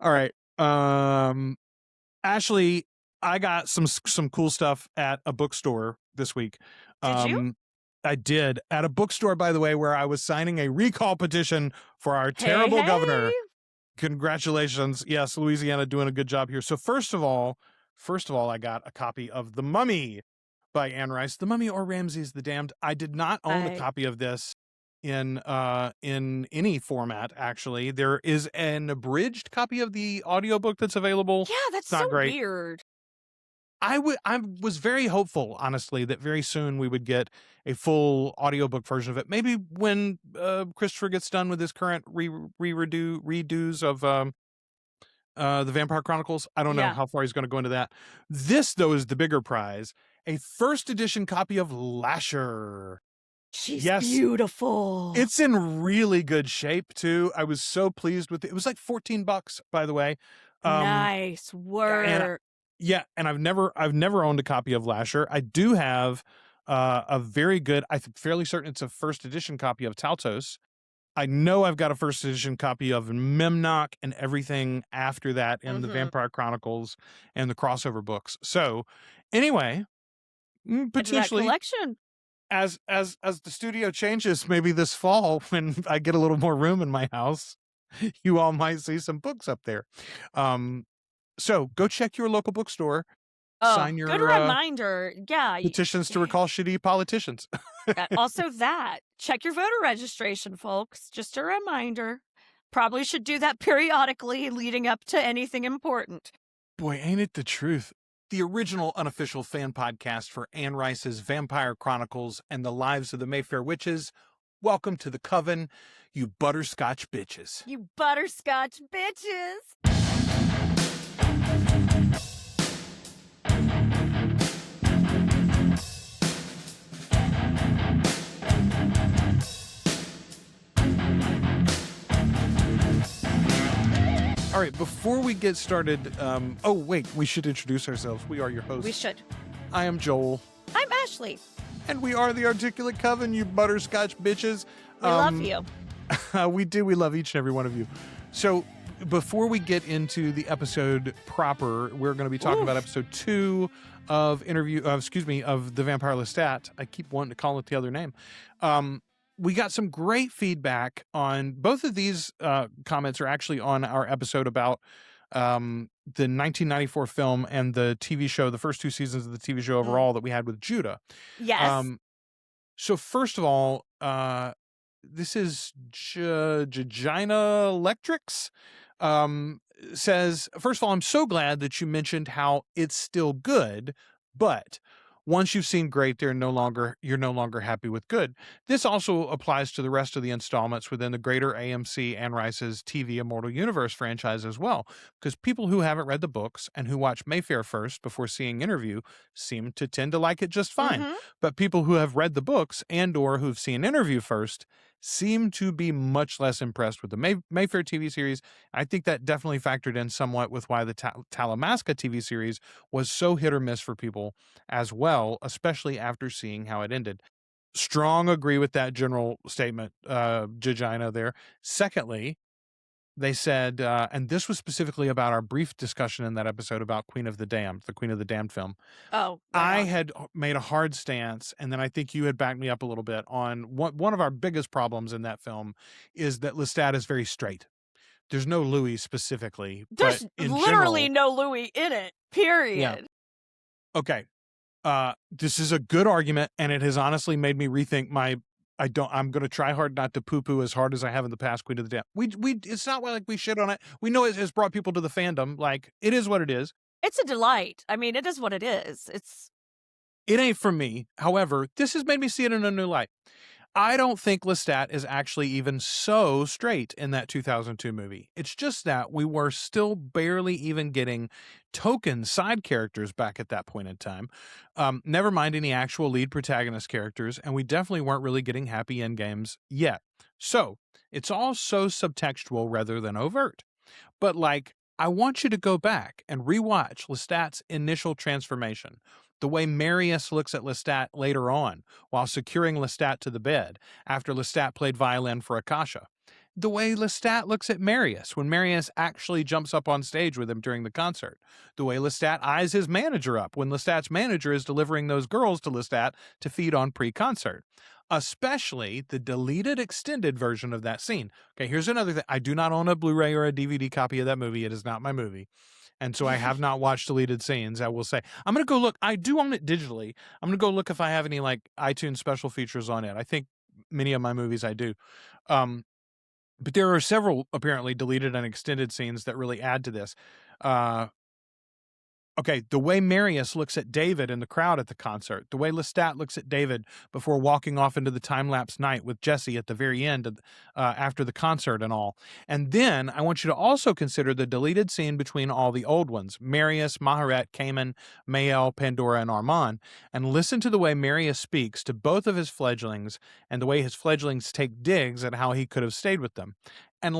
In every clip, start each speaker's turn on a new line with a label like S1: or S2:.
S1: All right. Ashley, I got some cool stuff at a bookstore this week.
S2: Did you?
S1: I did at a bookstore, by the way, where I was signing a recall petition for our
S2: Hey,
S1: terrible
S2: hey.
S1: governor. Congratulations. Yes, Louisiana doing a good job here. So first of all, I got a copy of The Mummy by Anne Rice. The Mummy or Ramses the Damned. I did not own a copy of this in any format. Actually, there is an abridged copy of the audiobook that's available.
S2: Yeah, that's
S1: It's not
S2: so
S1: great.
S2: weird.
S1: I was very hopeful, honestly, that very soon we would get a full audiobook version of it. Maybe when Christopher gets done with his current redos of the Vampire Chronicles. I don't know
S2: Yeah.
S1: how far he's going to go into that. This, though, is the bigger prize. A first edition copy of Lasher.
S2: She's beautiful.
S1: It's in really good shape, too. I was so pleased with it. It was like $14, by the way.
S2: Nice work.
S1: And I've never owned a copy of Lasher. I do have a very good, I'm fairly certain it's a first edition copy of Taltos. I know I've got a first edition copy of Memnock and everything after that in the Vampire Chronicles and the crossover books. So anyway, potentially
S2: collection.
S1: As the studio changes, maybe this fall when I get a little more room in my house, you all might see some books up there. So go check your local bookstore. Sign your
S2: good reminder. Yeah.
S1: Petitions to recall shitty politicians.
S2: Also that. Check your voter registration, folks. Just a reminder. Probably should do that periodically leading up to anything important.
S1: Boy, ain't it the truth. The original unofficial fan podcast for Anne Rice's Vampire Chronicles and the Lives of the Mayfair Witches. Welcome to the Coven, you butterscotch bitches.
S2: You butterscotch bitches.
S1: All right, before we get started, oh, wait, we should introduce ourselves. We are your hosts.
S2: We should.
S1: I am Joel.
S2: I'm Ashley.
S1: And we are the Articulate Coven, you butterscotch bitches.
S2: We love you.
S1: We do. We love each and every one of you. So before we get into the episode proper, we're going to be talking about episode 2 of of the Vampire Lestat. I keep wanting to call it the other name. We got some great feedback on both of these comments are actually on our episode about the 1994 film and the TV show, the first 2 seasons of the TV show overall that we had with Judah.
S2: Yes.
S1: So first of all, this is Gina Electrics says, first of all, I'm so glad that you mentioned how it's still good, but once you've seen great, you're no longer happy with good. This also applies to the rest of the installments within the greater AMC Anne Rice's TV Immortal Universe franchise as well, because people who haven't read the books and who watch Mayfair first before seeing Interview seem to tend to like it just fine. But people who have read the books and or who've seen Interview first seem to be much less impressed with the Mayfair TV series. I think that definitely factored in somewhat with why the Talamasca TV series was so hit or miss for people as well, especially after seeing how it ended. Strong agree with that general statement, Gina there. Secondly, they said, and this was specifically about our brief discussion in that episode about Queen of the Damned, the Queen of the Damned film.
S2: Oh,
S1: I had made a hard stance, and then I think you had backed me up a little bit on one of our biggest problems in that film is that Lestat is very straight. There's no Louis specifically.
S2: There's literally no Louis in it, period.
S1: Yeah. Okay. This is a good argument, and it has honestly made me rethink I'm going to try hard not to poo-poo as hard as I have in the past Queen of the Damned. It's not like we shit on it. We know it has brought people to the fandom. Like, it is what it is.
S2: It's a delight. I mean, it is what it is.
S1: It ain't for me. However, this has made me see it in a new light. I don't think Lestat is actually even so straight in that 2002 movie. It's just that we were still barely even getting token side characters back at that point in time. Never mind any actual lead protagonist characters, and we definitely weren't really getting happy endgames yet. So, it's all so subtextual rather than overt. But I want you to go back and rewatch Lestat's initial transformation. The way Marius looks at Lestat later on while securing Lestat to the bed after Lestat played violin for Akasha. the way Lestat looks at Marius when Marius actually jumps up on stage with him during the concert, the way Lestat eyes his manager up when Lestat's manager is delivering those girls to Lestat to feed on pre-concert. Especially the deleted extended version of that scene. Okay, here's another thing. I do not own a Blu-ray or a DVD copy of that movie. It is not my movie. And so I have not watched deleted scenes, I will say. I'm going to go look. I do own it digitally. I'm going to go look if I have any like iTunes special features on it. I think many of my movies I do. But there are several apparently deleted and extended scenes that really add to this. Okay, the way Marius looks at David in the crowd at the concert, the way Lestat looks at David before walking off into the time-lapse night with Jesse at the very end of, after the concert and all. And then I want you to also consider the deleted scene between all the old ones, Marius, Maharet, Cayman, Mael, Pandora, and Armand, and listen to the way Marius speaks to both of his fledglings and the way his fledglings take digs at how he could have stayed with them. And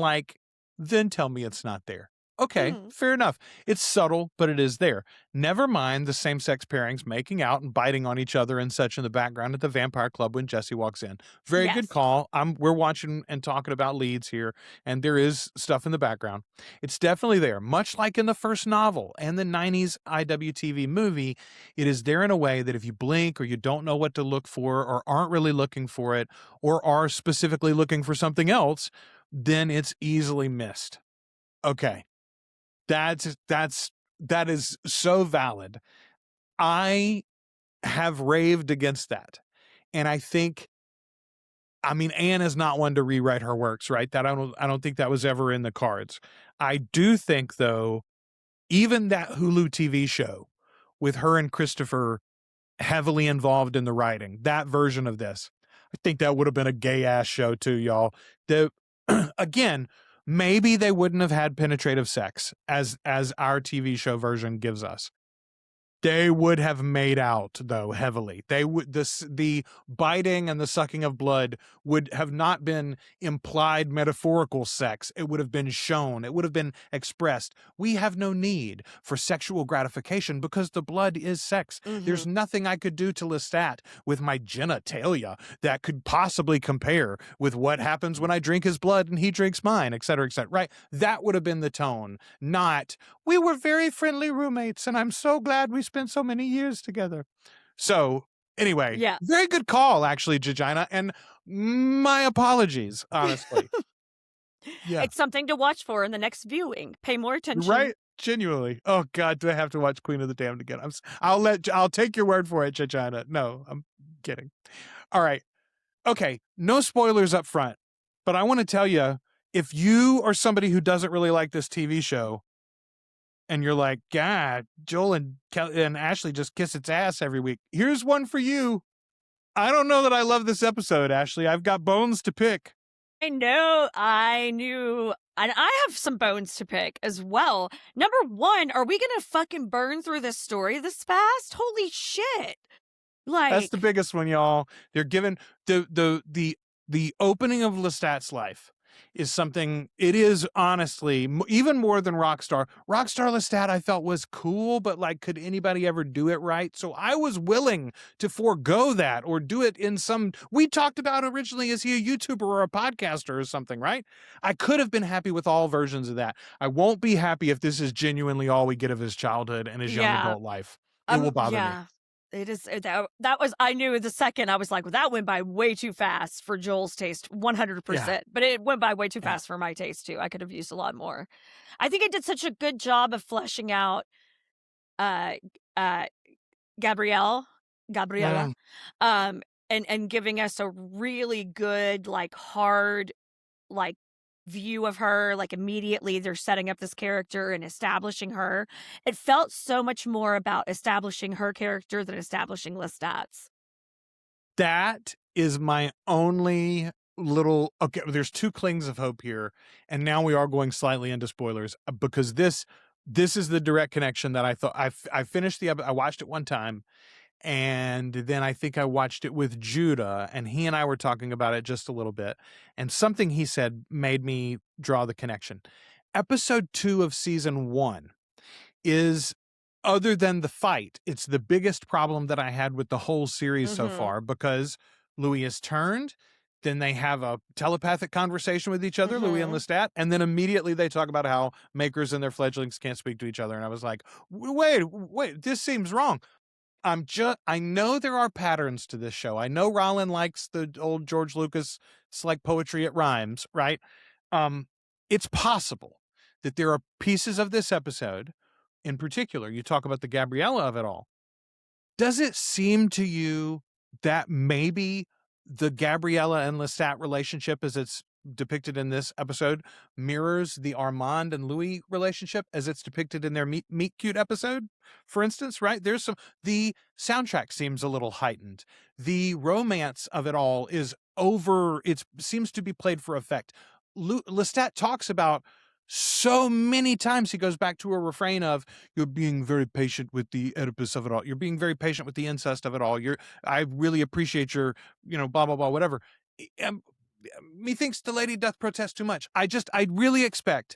S1: then tell me it's not there. Okay, fair enough. It's subtle, but it is there. Never mind the same-sex pairings making out and biting on each other and such in the background at the vampire club when Jesse walks in. Very good call. We're watching and talking about leads here, and there is stuff in the background. It's definitely there. Much like in the first novel and the 90s IWTV movie, it is there in a way that if you blink or you don't know what to look for or aren't really looking for it or are specifically looking for something else, then it's easily missed. Okay. That is so valid. I have raved against that. And I think, I mean, Anne is not one to rewrite her works, right? That I don't think that was ever in the cards. I do think though, even that Hulu TV show with her and Christopher heavily involved in the writing, that version of this, I think that would have been a gay ass show too, y'all. Again, maybe they wouldn't have had penetrative sex as our TV show version gives us. They would have made out though heavily. They would the biting and the sucking of blood would have not been implied metaphorical sex. It would have been shown. It would have been expressed. We have no need for sexual gratification because the blood is sex. There's nothing I could do to Lestat with my genitalia that could possibly compare with what happens when I drink his blood and he drinks mine, et cetera, right? That would have been the tone, not we were very friendly roommates and I'm so glad we spent so many years together. So anyway, very good call, actually, Gigina, and my apologies, honestly.
S2: It's something to watch for in the next viewing. Pay more attention.
S1: Right? Genuinely. Oh God, do I have to watch Queen of the Damned again? I'll take your word for it, Gigina. No, I'm kidding. All right. Okay. No spoilers up front, but I want to tell you, if you are somebody who doesn't really like this TV show, and you're like, God, Joel and Ashley just kiss its ass every week. Here's one for you. I don't know that I love this episode, Ashley. I've got bones to pick.
S2: I know. I knew. And I have some bones to pick as well. Number one, are we going to fucking burn through this story this fast? Holy shit.
S1: That's the biggest one, y'all. They're given the opening of Lestat's life is something, it is honestly even more than Rockstar Lestat I felt was cool, but could anybody ever do it right? So I was willing to forego that or do it in some, we talked about originally, is he a YouTuber or a podcaster or something, right? I could have been happy with all versions of that. I won't be happy if this is genuinely all we get of his childhood and his young adult life. It will bother me.
S2: It is that was, I knew the second I was like, well, that went by way too fast for Joel's taste, 100%. But it went by way too fast for my taste too. I could have used a lot more. I think it did such a good job of fleshing out Gabriella, and giving us a really good, hard, view of her. Immediately they're setting up this character and establishing her. It felt so much more about establishing her character than establishing Lestat's.
S1: That is my only little, okay, there's two clings of hope here, and now we are going slightly into spoilers because this is the direct connection that I thought. I finished I watched it one time, and then I think I watched it with Judah, and he and I were talking about it just a little bit, and something he said made me draw the connection. Episode 2 of season 1 is, other than the fight, it's the biggest problem that I had with the whole series so far, because Louis is turned, then they have a telepathic conversation with each other, Louis and Lestat, and then immediately they talk about how makers and their fledglings can't speak to each other. And I was like, wait, this seems wrong. I know there are patterns to this show. I know Rollin likes the old George Lucas, it's like poetry, it rhymes, right? It's possible that there are pieces of this episode, in particular, you talk about the Gabriella of it all. Does it seem to you that maybe the Gabriella and Lestat relationship as it's depicted in this episode mirrors the Armand and Louis relationship as it's depicted in their Meet Cute episode, for instance, right? The soundtrack seems a little heightened. The romance of it all is over. It seems to be played for effect. Lestat talks about so many times, he goes back to a refrain of, you're being very patient with the Oedipus of it all. You're being very patient with the incest of it all. I really appreciate your, blah, blah, blah, whatever. Methinks the lady doth protest too much. I really expect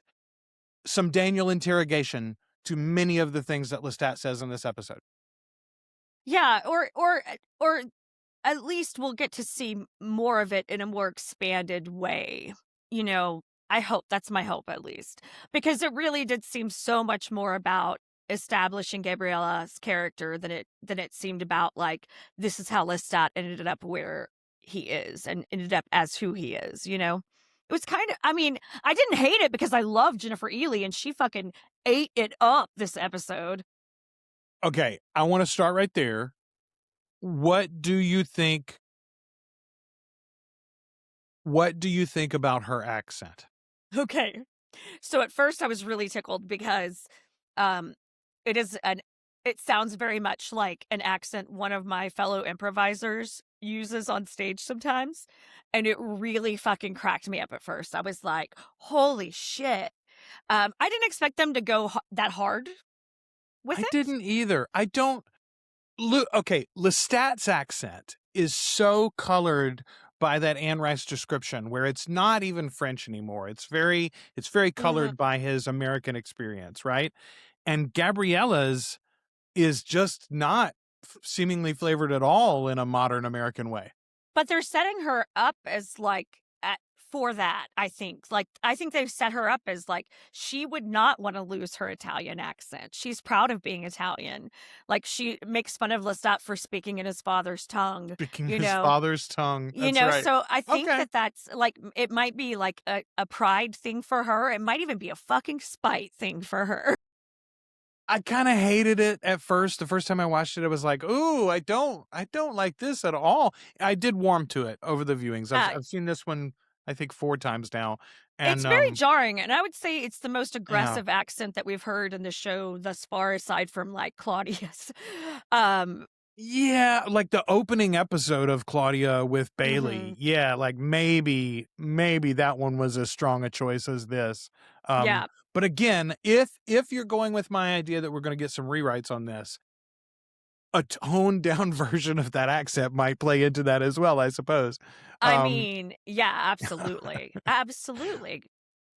S1: some Daniel interrogation to many of the things that Lestat says in this episode.
S2: Yeah, or at least we'll get to see more of it in a more expanded way. I hope, that's my hope at least, because it really did seem so much more about establishing Gabriella's character than it seemed about, like, this is how Lestat ended up where he is and ended up as who he is. It was kind of, I didn't hate it because I love Jennifer Ely and she fucking ate it up this episode.
S1: Okay, I want to start right there. What do you think about her accent?
S2: Okay. So at first I was really tickled because it sounds very much like an accent one of my fellow improvisers uses on stage sometimes, and it really fucking cracked me up at first. I was like, "Holy shit." I didn't expect them to go that hard with it.
S1: I didn't either. I don't look. Okay, Lestat's accent is so colored by that Anne Rice description where it's not even French anymore. It's very colored by his American experience, right? And Gabriella's is just not seemingly flavored at all in a modern American way.
S2: But they're setting her up as like for that, I think. Like, I think they've set her up as like she would not want to lose her Italian accent. She's proud of being Italian. Like, she makes fun of Lestat for speaking in his father's tongue.
S1: Speaking his father's tongue. That's right.
S2: So I think that's like, it might be like a pride thing for her. It might even be a fucking spite thing for her.
S1: I kind of hated it at first. The first time I watched it, I was like, "Ooh, I don't like this at all." I did warm to it over the viewings. I've seen this one, I think, 4 times now, and
S2: it's very jarring. And I would say it's the most aggressive accent that we've heard in the show thus far, aside from like Claudia's.
S1: Yeah, like the opening episode of Claudia with Bailey. Yeah, like maybe that one was as strong a choice as this.
S2: Yeah.
S1: But again, if you're going with my idea that we're going to get some rewrites on this, a toned down version of that accent might play into that as well, I suppose.
S2: Yeah, absolutely. Absolutely.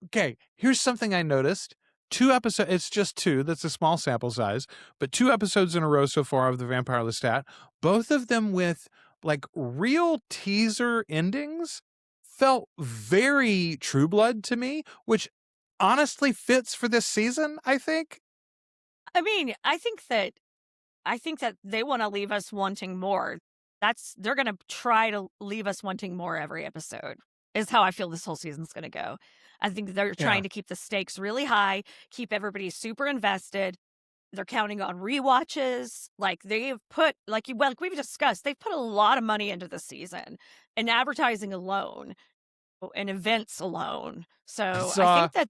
S1: Okay, here's something I noticed. 2 episodes, it's just 2, that's a small sample size, but 2 episodes in a row so far of the Vampire Lestat, both of them with like real teaser endings, felt very True Blood to me, which honestly fits for this season, I think.
S2: I think that they want to leave us wanting more. They're going to try to leave us wanting more every episode, is how I feel this whole season's going to go. I think they're trying to keep the stakes really high, keep everybody super invested. They're counting on rewatches. Like, they've put, like we've discussed, they've put a lot of money into the season and advertising alone and events alone. So I think that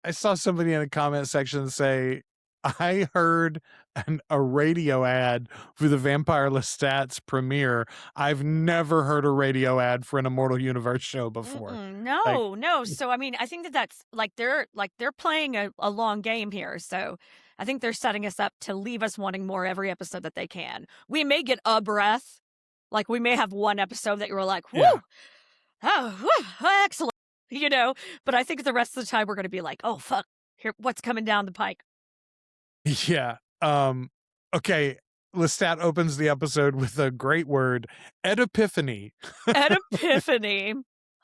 S1: I saw somebody in a comment section say, I heard a radio ad for the Vampire Lestat's premiere. I've never heard a radio ad for an Immortal Universe show before.
S2: No. So I think that's like they're playing a long game here. So I think they're setting us up to leave us wanting more every episode that they can. We may get a breath, like we may have one episode that you're like, whoo, excellent, But I think the rest of the time we're going to be like, oh fuck, here, what's coming down the pike?
S1: Yeah. Okay. Lestat opens the episode with a great word, Epiphany.
S2: Epiphany.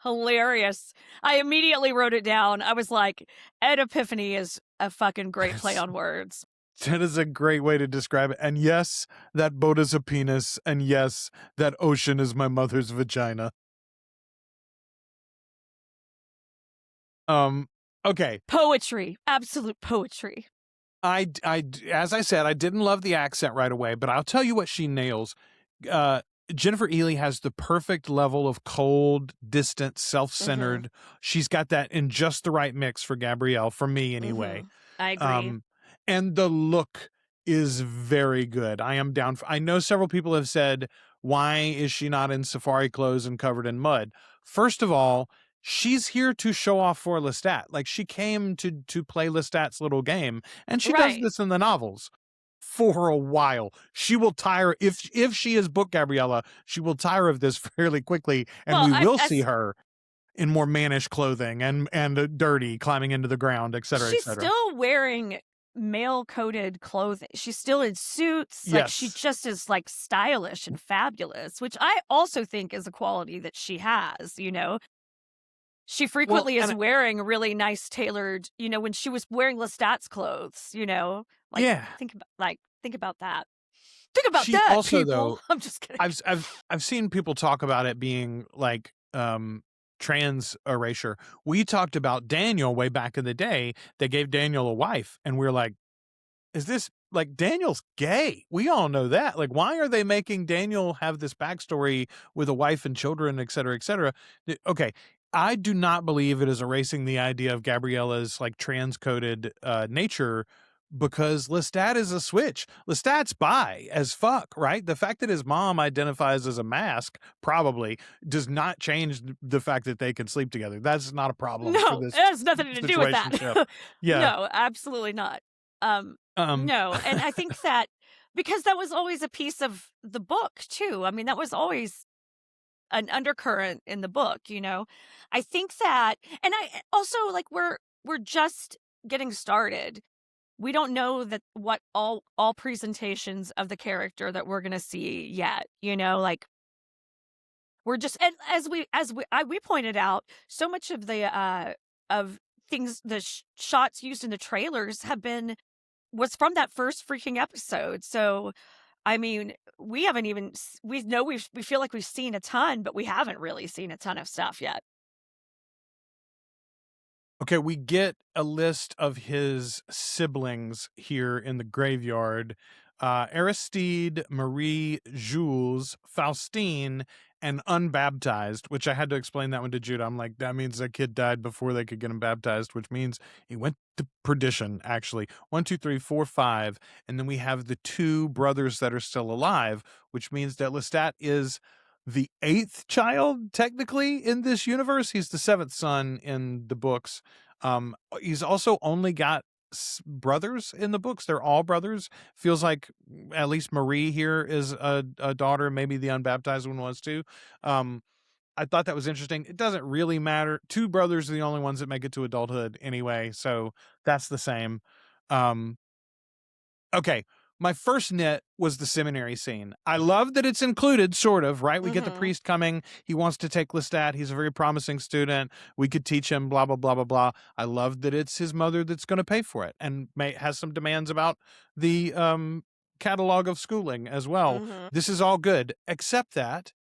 S2: Hilarious. I immediately wrote it down. I was like, Epiphany is a fucking great play on words.
S1: That is a great way to describe it. And yes, that boat is a penis. And yes, that ocean is my mother's vagina. Okay.
S2: Poetry. Absolute poetry.
S1: As I said, I didn't love the accent right away, but I'll tell you what she nails. Jennifer Ehle has the perfect level of cold, distant, self-centered. She's got that in just the right mix for Gabrielle, for me anyway.
S2: I agree.
S1: And the look is very good. I am down for, I know several people have said, why is she not in safari clothes and covered in mud? First of all, she's here to show off for Lestat. Like, she came to play Lestat's little game, and she does this in the novels for a while. She will tire, if she is book Gabriella, she will tire of this fairly quickly, and we will see her in more mannish clothing and dirty, climbing into the ground, etc.,
S2: She's
S1: etc.
S2: still wearing male-coded clothing. She's still in suits. Like, she just is, like, stylish and fabulous, which I also think is a quality that she has, you know? She frequently is wearing really nice tailored, you know, when she was wearing Lestat's clothes, you know? Like, think about that. Think about that,
S1: also,
S2: people.
S1: though,
S2: I'm just kidding.
S1: I've seen people talk about it being like trans erasure. We talked about Daniel way back in the day. They gave Daniel a wife, and we're like, is this like, Daniel's gay? We all know that. Like, why are they making Daniel have this backstory with a wife and children, et cetera, et cetera? Okay. I do not believe it is erasing the idea of Gabriella's like transcoded nature, because Lestat is a switch. Lestat's bi as fuck, right? The fact that his mom identifies as a mask probably does not change the fact that they can sleep together. That's not a problem.
S2: No,
S1: for this
S2: it has nothing to do with that.
S1: Yeah.
S2: No, absolutely not. No, and I think that because that was always a piece of the book too. I mean, that was always an undercurrent in the book, you know. I think that, and I also, like, we're just getting started. We don't know that what all presentations of the character that we're going to see yet, you know, like, we're just, and as we pointed out, so much of the of things, the shots used in the trailers was from that first freaking episode. So I mean, we haven't even, we feel like we've seen a ton, but we haven't really seen a ton of stuff yet.
S1: Okay, we get a list of his siblings here in the graveyard. Aristide, Marie, Jules, Faustine, and unbaptized, which I had to explain that one to Judah. I'm like, that means that kid died before they could get him baptized, which means he went to perdition, actually. 1, 2, 3, 4, 5. And then we have the 2 brothers that are still alive, which means that Lestat is the 8th child, technically, in this universe. He's the 7th son in the books. He's also only got brothers in the books. They're all brothers. Feels like at least Marie here is a daughter. Maybe the unbaptized one was too. I thought that was interesting. It doesn't really matter. 2 brothers are the only ones that make it to adulthood anyway, so that's the same. Okay, my first nit was the seminary scene. I love that it's included, sort of, right? We get the priest coming. He wants to take Lestat. He's a very promising student. We could teach him, blah, blah, blah, blah, blah. I love that it's his mother that's going to pay for it, and has some demands about the catalog of schooling as well. This is all good, except that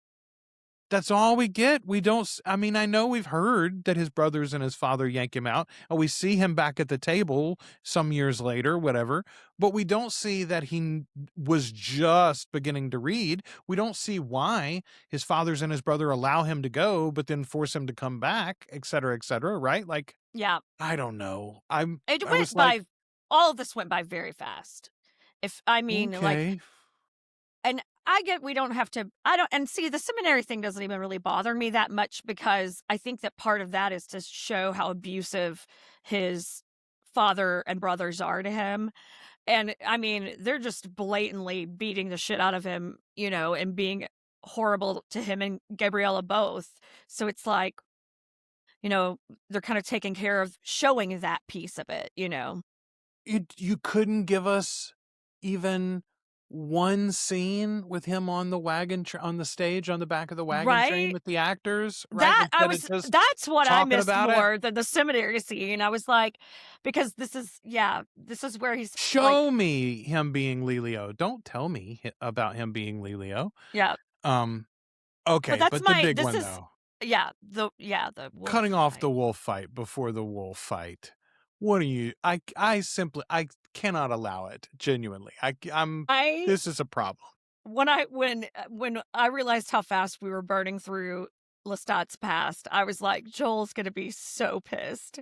S1: that's all we get. We don't, I mean, I know we've heard that his brothers and his father yank him out, and we see him back at the table some years later, whatever, but we don't see that he was just beginning to read. We don't see why his fathers and his brother allow him to go, but then force him to come back, et cetera, right? Like,
S2: yeah,
S1: I don't know.
S2: It went by, all of this went by very fast. Like, and I get, we don't have to, and see, the seminary thing doesn't even really bother me that much, because I think that part of that is to show how abusive his father and brothers are to him. And I mean, they're just blatantly beating the shit out of him, you know, and being horrible to him and Gabriella both. So it's like, you know, they're kind of taking care of showing that piece of it, you know.
S1: You couldn't give us even one scene with him on the wagon on the stage on the back of the wagon train
S2: Right?
S1: with the actors, right? Instead of just
S2: That's what I
S1: talking
S2: missed
S1: about it.
S2: more than the seminary scene. I was like, because this is where he's like,
S1: Show me him being Lelio. Don't tell me about him being Lelio.
S2: yeah. But
S1: Okay,
S2: that's
S1: but the
S2: my
S1: big
S2: this
S1: one
S2: is
S1: though,
S2: the wolf
S1: cutting off
S2: fight.
S1: the wolf fight before the wolf fight. What are you? I simply I cannot allow it. Genuinely, I'm.
S2: I
S1: This is a problem.
S2: when I realized how fast we were burning through Lestat's past, I was like, Joel's gonna be so pissed.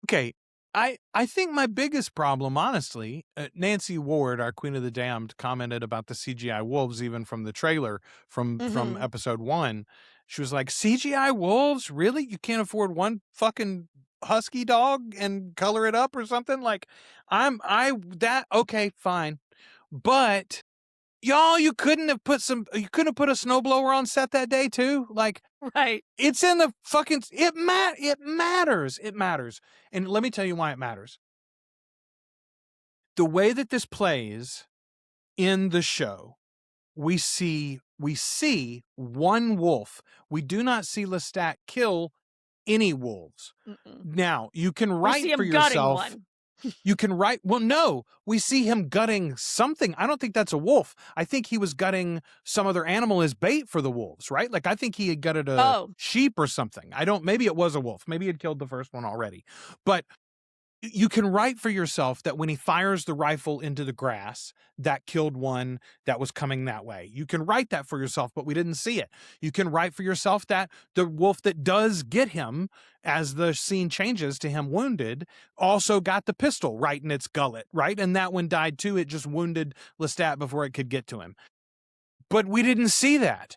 S1: Okay, I think my biggest problem, honestly, Nancy Ward, our Queen of the Damned, commented about the CGI wolves even from the trailer from
S2: Mhm.
S1: episode 1. She was like, "CGI wolves? Really? You can't afford one fucking husky dog and color it up or something?" Like, okay, fine. But y'all, you couldn't have put a snowblower on set that day too? Like,
S2: Right.
S1: it's in the fucking it matters. It matters. And let me tell you why it matters. The way that this plays in the show, we see one wolf. We do not see Lestat kill any wolves.
S2: Mm-mm.
S1: Now, you can
S2: We see
S1: write for
S2: him gutting
S1: yourself.
S2: one.
S1: You can write. Well, no, we see him gutting something. I don't think that's a wolf. I think he was gutting some other animal as bait for the wolves, right? Like, I think he had gutted a
S2: Oh,
S1: sheep or something. Maybe it was a wolf. Maybe he had killed the first one already. But you can write for yourself that when he fires the rifle into the grass, that killed one that was coming that way. You can write that for yourself, but we didn't see it. You can write for yourself that the wolf that does get him, as the scene changes to him wounded, also got the pistol right in its gullet, right? And that one died too. It just wounded Lestat before it could get to him. But we didn't see that.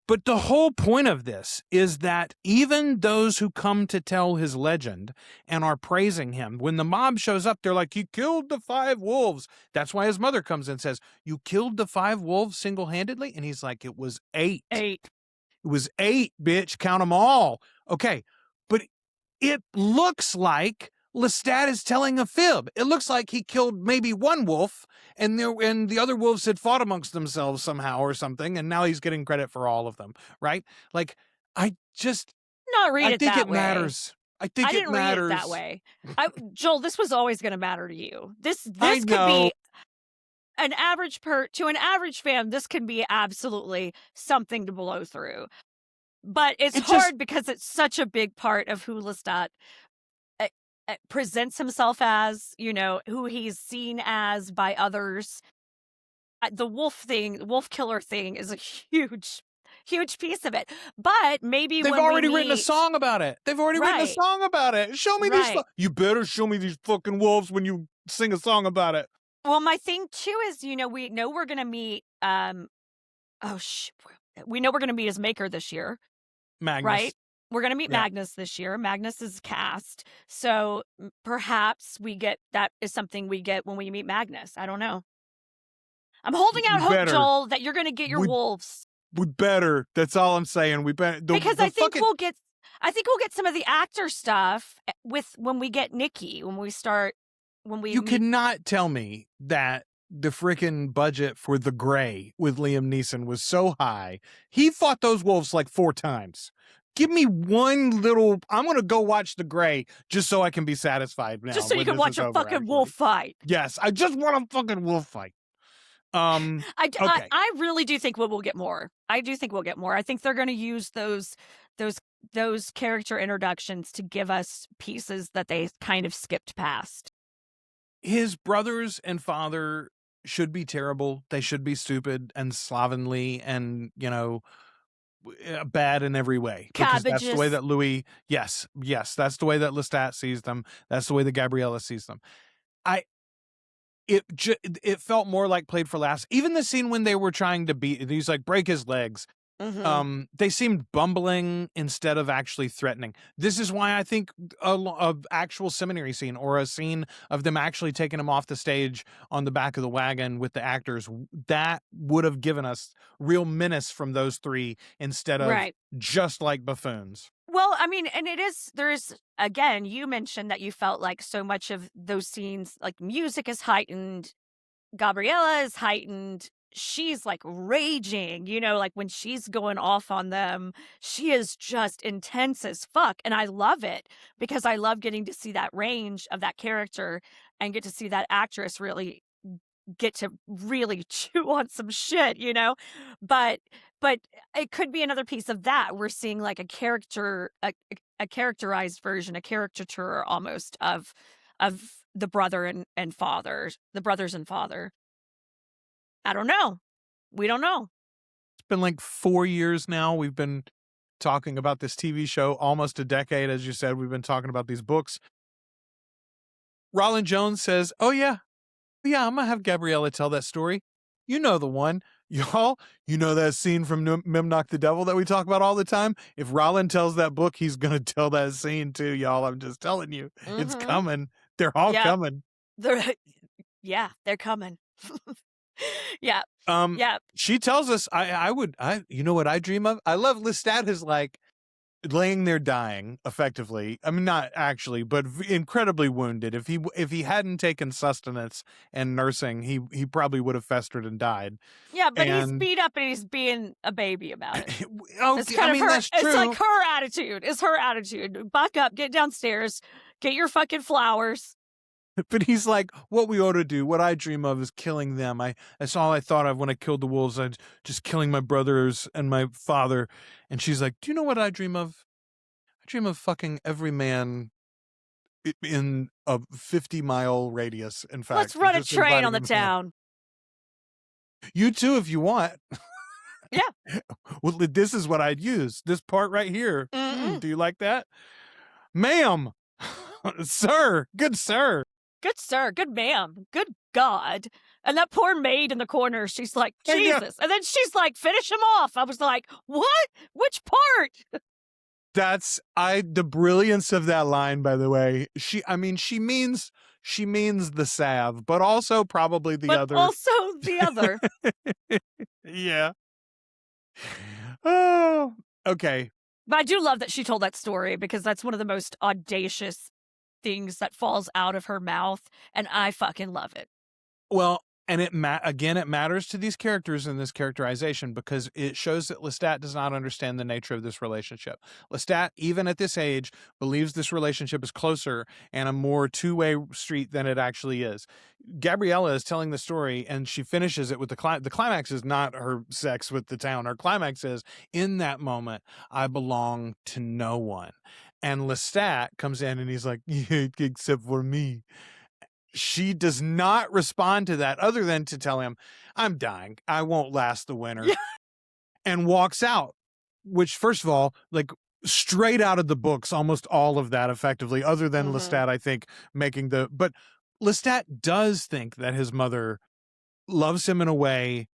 S1: But the whole point of this is that even those who come to tell his legend and are praising him, when the mob shows up, they're like, "He killed the 5 wolves." That's why his mother comes and says, "You killed the 5 wolves single-handedly?" And he's like, "It was 8.
S2: 8.
S1: It was 8, bitch. Count them all." Okay. But it looks like Lestat is telling a fib. It looks like he killed maybe one wolf, and the other wolves had fought amongst themselves somehow or something, and now he's getting credit for all of them, right? Like, I
S2: Not read it
S1: think
S2: that
S1: it
S2: way.
S1: matters. I think
S2: I
S1: it
S2: didn't read it that
S1: matters.
S2: way. Joel, this was always going to matter to you. This
S1: I
S2: could
S1: know.
S2: be to an average fan, this can be absolutely something to blow through. But it's hard because it's such a big part of who Lestat presents himself as, who he's seen as by others. The wolf killer thing is a huge piece of it. But maybe
S1: They've already written a song about it. Show me these. You better show me these fucking wolves when you sing a song about it.
S2: Well, my thing too is, we know we're gonna meet. We know we're gonna meet his maker this year,
S1: Magnus.
S2: right? We're gonna meet
S1: Yeah.
S2: Magnus this year. Magnus is cast, so perhaps that is something we get when we meet Magnus. I don't know. I'm holding out hope, Joel, that you're gonna get your wolves.
S1: We better. That's all I'm saying. We better.
S2: Because I think we'll get some of the actor stuff when we get Nikki,
S1: You cannot tell me that the freaking budget for The Grey with Liam Neeson was so high. He fought those wolves like 4 times. Give me one little. I'm going to go watch The Grey just so I can be satisfied now.
S2: Just so you can watch a fucking wolf fight.
S1: Yes, I just want a fucking wolf fight. Okay.
S2: I really do think we'll get more. I do think we'll get more. I think they're going to use those character introductions to give us pieces that they kind of skipped past.
S1: His brothers and father should be terrible. They should be stupid and slovenly and, bad in every way. Because that's the way that Louis, yes, that's the way that Lestat sees them. That's the way that Gabriella sees them. It felt more like played for laughs. Even the scene when they were trying to he's like, break his legs.
S2: Mm-hmm.
S1: They seemed bumbling instead of actually threatening. This is why I think a actual seminary scene or a scene of them actually taking him off the stage on the back of the wagon with the actors, that would have given us real menace from those 3 instead of just like buffoons.
S2: Well, I mean, and again, you mentioned that you felt like so much of those scenes, like music is heightened, Gabriella is heightened. She's like raging, like when she's going off on them, she is just intense as fuck. And I love it because I love getting to see that range of that character and get to see that actress really get to really chew on some shit, But it could be another piece of that. We're seeing like a character, a characterized version, a caricature almost of the brother and father, the brothers and father. I don't know. We don't know.
S1: It's been like 4 years now. We've been talking about this TV show, almost a decade, as you said. We've been talking about these books. Rollin Jones says, oh, yeah, I'm going to have Gabriella tell that story. You know the one. Y'all, you know that scene from Memnoch the Devil that we talk about all the time? If Rollin tells that book, he's going to tell that scene too, y'all. I'm just telling you. Mm-hmm. It's coming. They're all coming.
S2: They're coming. Yeah. Yeah.
S1: She tells us, you know what I dream of? I love Lestat is like laying there dying effectively. I mean, not actually, but incredibly wounded. If he hadn't taken sustenance and nursing, he probably would have festered and died.
S2: Yeah, but he's beat up and he's being a baby about it.
S1: That's true.
S2: It's like her attitude. It's her attitude. Buck up, get downstairs, get your fucking flowers.
S1: But he's like, what we ought to do, what I dream of is killing them. That's all I thought of when I killed the wolves. I just killing my brothers and my father. And she's like, do you know what I dream of? I dream of fucking every man in a 50-mile radius, in fact.
S2: Let's run a train on the town.
S1: You too, if you want.
S2: Yeah.
S1: Well, this is what I'd use. This part right here. Do you like that? Ma'am. Sir. Good sir.
S2: Good sir, good ma'am, good God. And that poor maid in the corner, she's like, Jesus. Yeah. And then she's like, finish him off. I was like, what? Which part?
S1: That's the brilliance of that line, by the way. She means the salve, but also probably the other.
S2: Also the other.
S1: Yeah. Oh, okay.
S2: But I do love that she told that story because that's one of the most audacious things that falls out of her mouth, and I fucking love it.
S1: Well, and it matters to these characters in this characterization because it shows that Lestat does not understand the nature of this relationship. Lestat, even at this age, believes this relationship is closer and a more two-way street than it actually is. Gabriella is telling the story, and she finishes it with the climax is not her sex with the town. Her climax is, in that moment, I belong to no one. And Lestat comes in and he's like, yeah, except for me. She does not respond to that other than to tell him, I'm dying. I won't last the winter. Yeah. And walks out, which, first of all, like straight out of the books, almost all of that effectively, other than Lestat, I think, but Lestat does think that his mother loves him in a way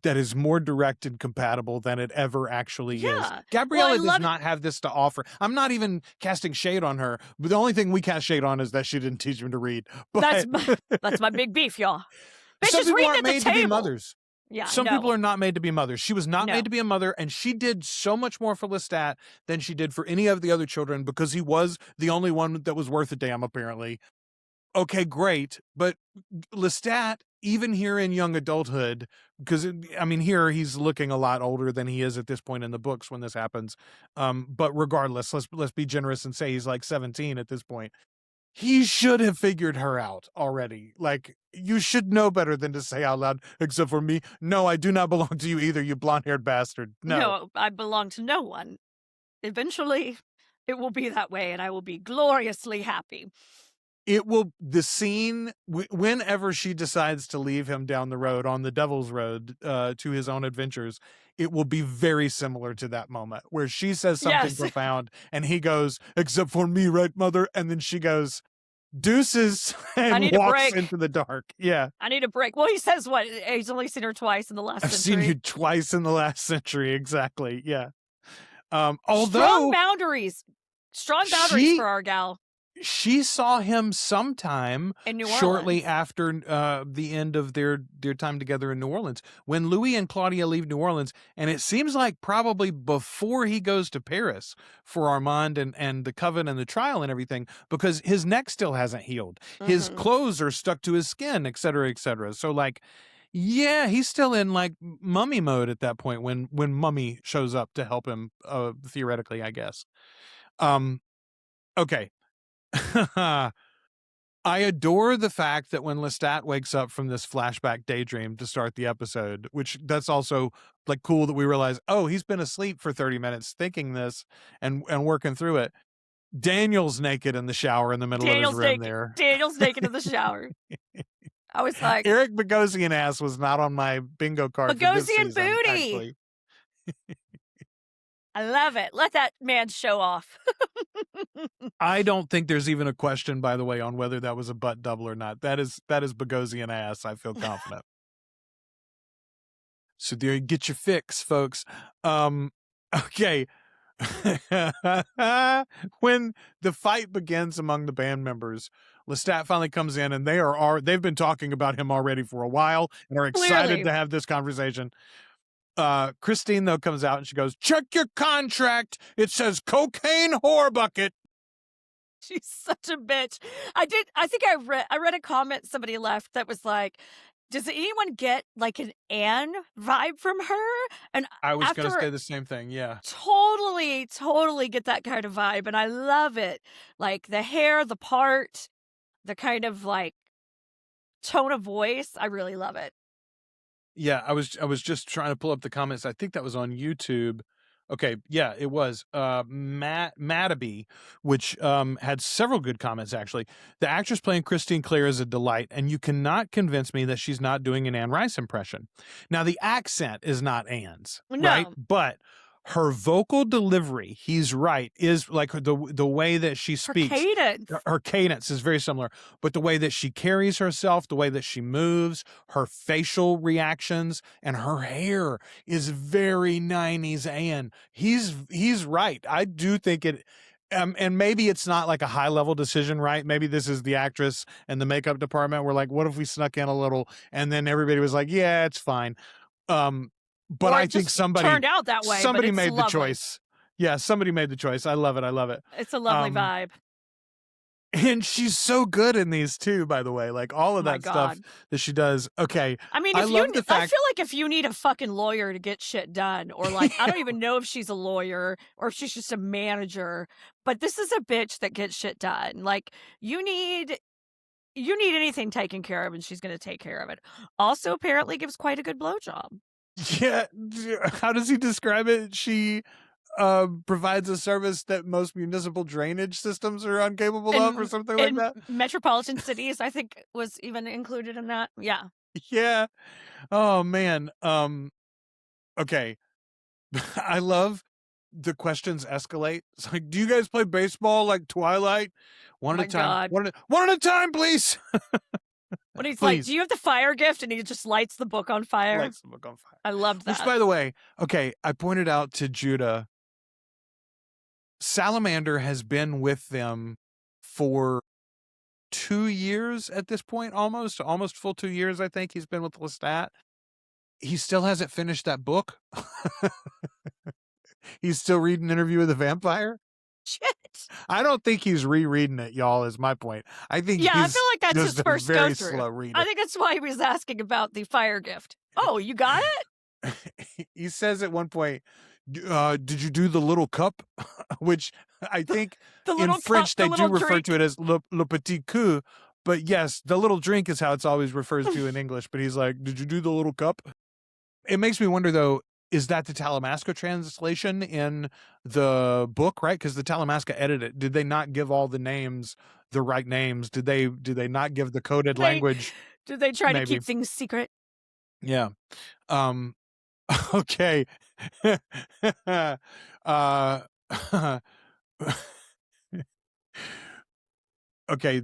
S1: that is more direct and compatible than it ever actually is. Gabriella does not have this to offer. I'm not even casting shade on her, but the only thing we cast shade on is that she didn't teach him to read. But
S2: that's my big beef, y'all.
S1: Some people aren't made to be mothers.
S2: Yeah,
S1: some people are not made to be mothers. She was not made to be a mother, and she did so much more for Lestat than she did for any of the other children because he was the only one that was worth a damn, apparently. Okay, great. But Lestat, even here in young adulthood, because, here he's looking a lot older than he is at this point in the books when this happens. But regardless, let's be generous and say he's like 17 at this point. He should have figured her out already. Like, you should know better than to say out loud, except for me, no, I do not belong to you either, you blonde-haired bastard.
S2: No, I belong to no one. Eventually, it will be that way, and I will be gloriously happy.
S1: The scene, whenever she decides to leave him down the road on the Devil's Road to his own adventures, it will be very similar to that moment where she says something profound and he goes, except for me, right, mother? And then she goes, deuces, and walks into the dark. Yeah.
S2: I need a break. Well, he says what? He's only seen her twice in the last century.
S1: I've seen you twice in the last century. Exactly. Yeah.
S2: Strong boundaries for our gal.
S1: she saw him sometime
S2: In New
S1: shortly
S2: Orleans.
S1: after the end of their time together in New Orleans, when Louis and Claudia leave New Orleans, and it seems like probably before he goes to Paris for Armand and the Coven and the trial and everything, because his neck still hasn't healed. His clothes are stuck to his skin, et cetera, et cetera. So like, yeah, he's still in like mummy mode at that point when Mummy shows up to help him, theoretically, I guess. Okay. I adore the fact that when Lestat wakes up from this flashback daydream to start the episode, which that's also like cool that we realize, oh, he's been asleep for 30 minutes thinking this and working through it. Daniel's naked in the shower in the middle of his room there.
S2: Daniel's naked in the shower. I was like,
S1: Eric Bogosian ass was not on my bingo card for this
S2: Bogosian
S1: season,
S2: booty.
S1: actually.
S2: I love it. Let that man show off.
S1: I don't think there's even a question, by the way, on whether that was a butt double or not. That is Bogosian ass. I feel confident. So there you get your fix, folks. Okay. When the fight begins among the band members, Lestat finally comes in, and they've been talking about him already for a while and are excited to have this conversation. Christine, though, comes out and she goes, check your contract. It says cocaine whore bucket.
S2: She's such a bitch. I think I read a comment somebody left that was like, does anyone get like an Anne vibe from her? And
S1: I was going to say the same thing. Yeah.
S2: Totally get that kind of vibe. And I love it. Like the hair, the part, the kind of like tone of voice. I really love it.
S1: Yeah, I was just trying to pull up the comments. I think that was on YouTube. Okay, yeah, it was. Matabee, which had several good comments, actually. The actress playing Christine Clare is a delight, and you cannot convince me that she's not doing an Anne Rice impression. Now, the accent is not Anne's, right? But her vocal delivery, he's right, is like the way that she speaks. Her cadence is very similar, but the way that she carries herself, the way that she moves, her facial reactions, and her hair is very 90s Anne. He's right. I do think it, and maybe it's not like a high level decision, right? Maybe this is the actress and the makeup department were like, what if we snuck in a little? And then everybody was like, yeah, it's fine. But I think somebody
S2: turned out that way.
S1: Somebody made the choice. Yeah, somebody made the choice. I love it.
S2: It's a lovely vibe.
S1: And she's so good in these too, by the way. Like all of that stuff that she does. Okay.
S2: I mean, I feel like if you need a fucking lawyer to get shit done, or like, I don't even know if she's a lawyer or if she's just a manager, but this is a bitch that gets shit done. Like you need anything taken care of and she's going to take care of it. Also apparently gives quite a good blowjob.
S1: Yeah. How does he describe it? She provides a service that most municipal drainage systems are incapable of, or something like that.
S2: Metropolitan cities, I think, was even included in that. Yeah.
S1: Yeah. Oh man. Okay. I love the questions escalate. It's like, do you guys play baseball like Twilight? One at a time. One at a time, please.
S2: When he's like, do you have the fire gift? And he just lights the book on fire.
S1: Lights the book on fire.
S2: I loved that.
S1: Which, by the way, okay, I pointed out to Judah, Salamander has been with them for 2 years at this point, almost full 2 years, I think he's been with Lestat. He still hasn't finished that book. He's still reading Interview with a Vampire.
S2: Shit.
S1: I don't think he's rereading it, y'all, is my point. I think
S2: I feel like that's his first
S1: very
S2: go-through.
S1: Slow reader.
S2: I think that's why he was asking about the fire gift. Oh, you got
S1: it? He says at one point, did you do the little cup? Which I think in French they do refer to it as le petit coup. But yes, the little drink is how it's always referred to in English. But he's like, did you do the little cup? It makes me wonder, though, is that the Talamasca translation in the book, right? Because the Talamasca edited. Did they not give all the names the right names? Did they not give the coded language?
S2: Did they try to keep things secret?
S1: Yeah. Okay. Okay,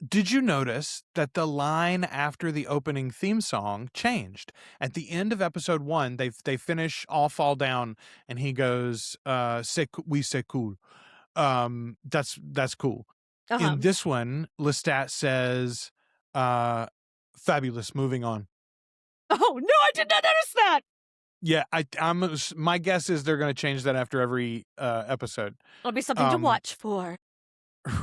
S1: Did you notice that the line after the opening theme song changed? At the end of episode 1, they finish All Fall Down, and he goes, oui, c'est cool. That's cool.
S2: Uh-huh.
S1: In this one, Lestat says, fabulous, moving on.
S2: Oh, no, I did not notice that.
S1: Yeah, my guess is they're going to change that after every episode.
S2: It'll be something to watch for.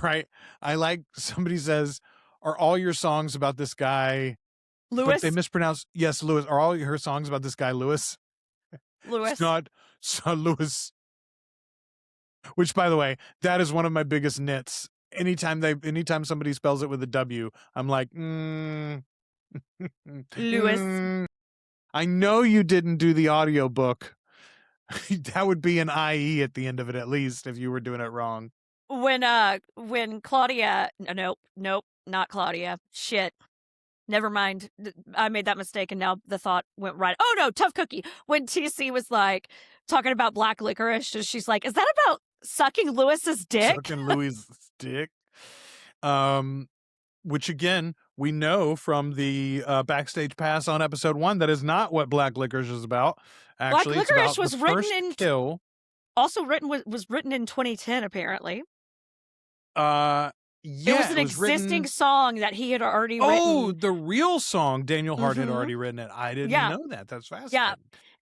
S1: Right. I like somebody says, are all your songs about this guy?
S2: Lewis?
S1: But they mispronounce. Yes, Lewis. Are all her songs about this guy, Lewis?
S2: Lewis.
S1: It's not Lewis. Which, by the way, that is one of my biggest nits. Anytime somebody spells it with a W, I'm like,
S2: Lewis.
S1: I know you didn't do the audiobook. That would be an IE at the end of it, at least, if you were doing it wrong.
S2: When Claudia, nope, not Claudia. Shit. Never mind. I made that mistake and now the thought went right. Oh no, Tough Cookie. When TC was like talking about black licorice, she's like, is that about sucking Lewis's dick?
S1: Sucking Louis's dick. Which again, we know from the backstage pass on episode 1 that is not what black licorice is about. Actually,
S2: black licorice was written in
S1: kill.
S2: Also was written in 2010, apparently.
S1: Yeah,
S2: it was an existing song that he had already written.
S1: Oh, the real song. Daniel Hart had already written it. I didn't know that. That's fascinating.
S2: Yeah.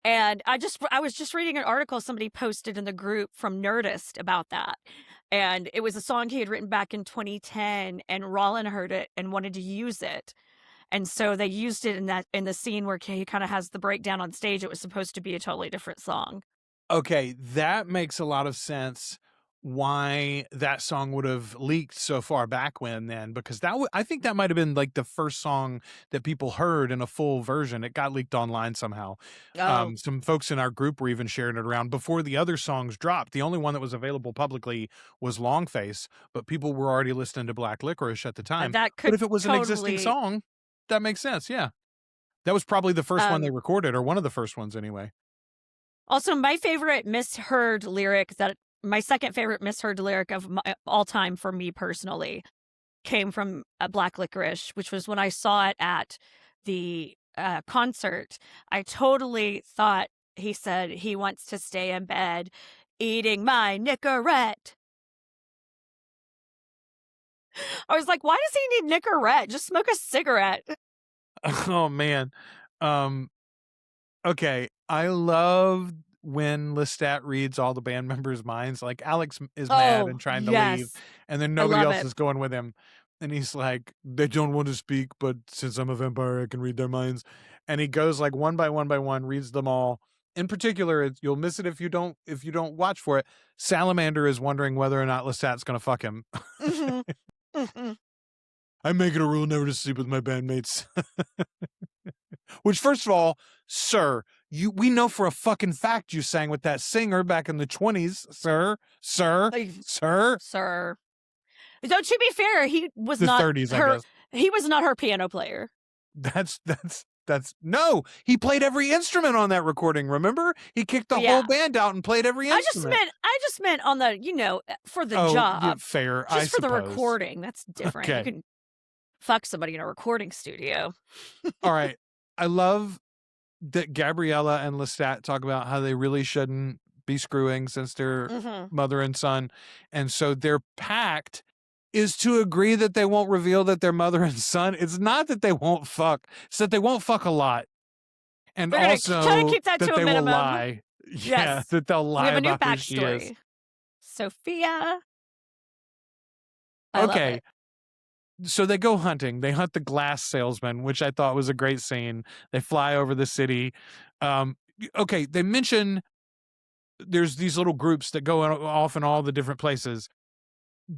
S2: And I was just reading an article somebody posted in the group from Nerdist about that. And it was a song he had written back in 2010, and Rollin heard it and wanted to use it. And so they used it in the scene where he kind of has the breakdown on stage. It was supposed to be a totally different song.
S1: Okay, that makes a lot of sense why that song would have leaked so far back when then, because I think that might have been like the first song that people heard in a full version. It got leaked online somehow.
S2: Oh.
S1: Some folks in our group were even sharing it around before the other songs dropped. The only one that was available publicly was Longface, but people were already listening to Black Licorice at the time. But if it was an existing song, that makes sense. Yeah. That was probably the first one they recorded, or one of the first ones anyway.
S2: Also, my favorite misheard lyric my second favorite misheard lyric of all time for me personally came from Black Licorice, which was when I saw it at the concert. I totally thought he said he wants to stay in bed eating my Nicorette. I was like, why does he need Nicorette? Just smoke a cigarette.
S1: Oh, man. Okay, I love when Lestat reads all the band members' minds. Like, Alex is mad and trying to leave, and then nobody else is going with him. And he's like, they don't want to speak, but since I'm a vampire, I can read their minds. And he goes like one by one, reads them all. In particular, you'll miss it if you don't watch for it. Salamander is wondering whether or not Lestat's going to fuck him. I make it a rule never to sleep with my bandmates. Which, first of all, sir, we know for a fucking fact you sang with that singer back in the 20s, sir. So
S2: to be fair, he was
S1: the
S2: not
S1: 30s, I guess.
S2: He was not her piano player.
S1: That's no. He played every instrument on that recording. Remember, he kicked the whole band out and played every instrument.
S2: I just meant on the for the job.
S1: Yeah, fair.
S2: Just for the recording. That's different. Okay. You can fuck somebody in a recording studio.
S1: All right. I love that Gabriella and Lestat talk about how they really shouldn't be screwing since they're mother and son. And so their pact is to agree that they won't reveal that they're mother and son. It's not that they won't fuck. It's that they won't fuck a lot. And
S2: they're
S1: also
S2: try to keep that
S1: that
S2: to a
S1: they
S2: minimum.
S1: will lie.
S2: Yes.
S1: Yeah, that they'll lie
S2: we have a new
S1: about who she is.
S2: backstory. Sophia.
S1: Okay. So they go hunting. They hunt the glass salesman, which I thought was a great scene. They fly over the city. Okay, they mention there's these little groups that go off in all the different places.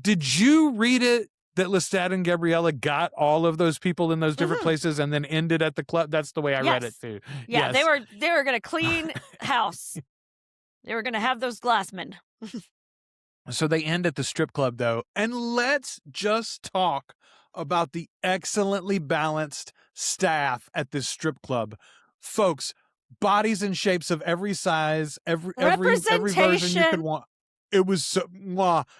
S1: Did you read it that Lestat and Gabriella got all of those people in those different places and then ended at the club? That's the way I read it too.
S2: Yeah, yes. They were going to clean house. They were going to have those glassmen.
S1: So they end at the strip club, though. And let's just talk about the excellently balanced staff at this strip club. Folks, bodies and shapes of every size, every version you could want. It was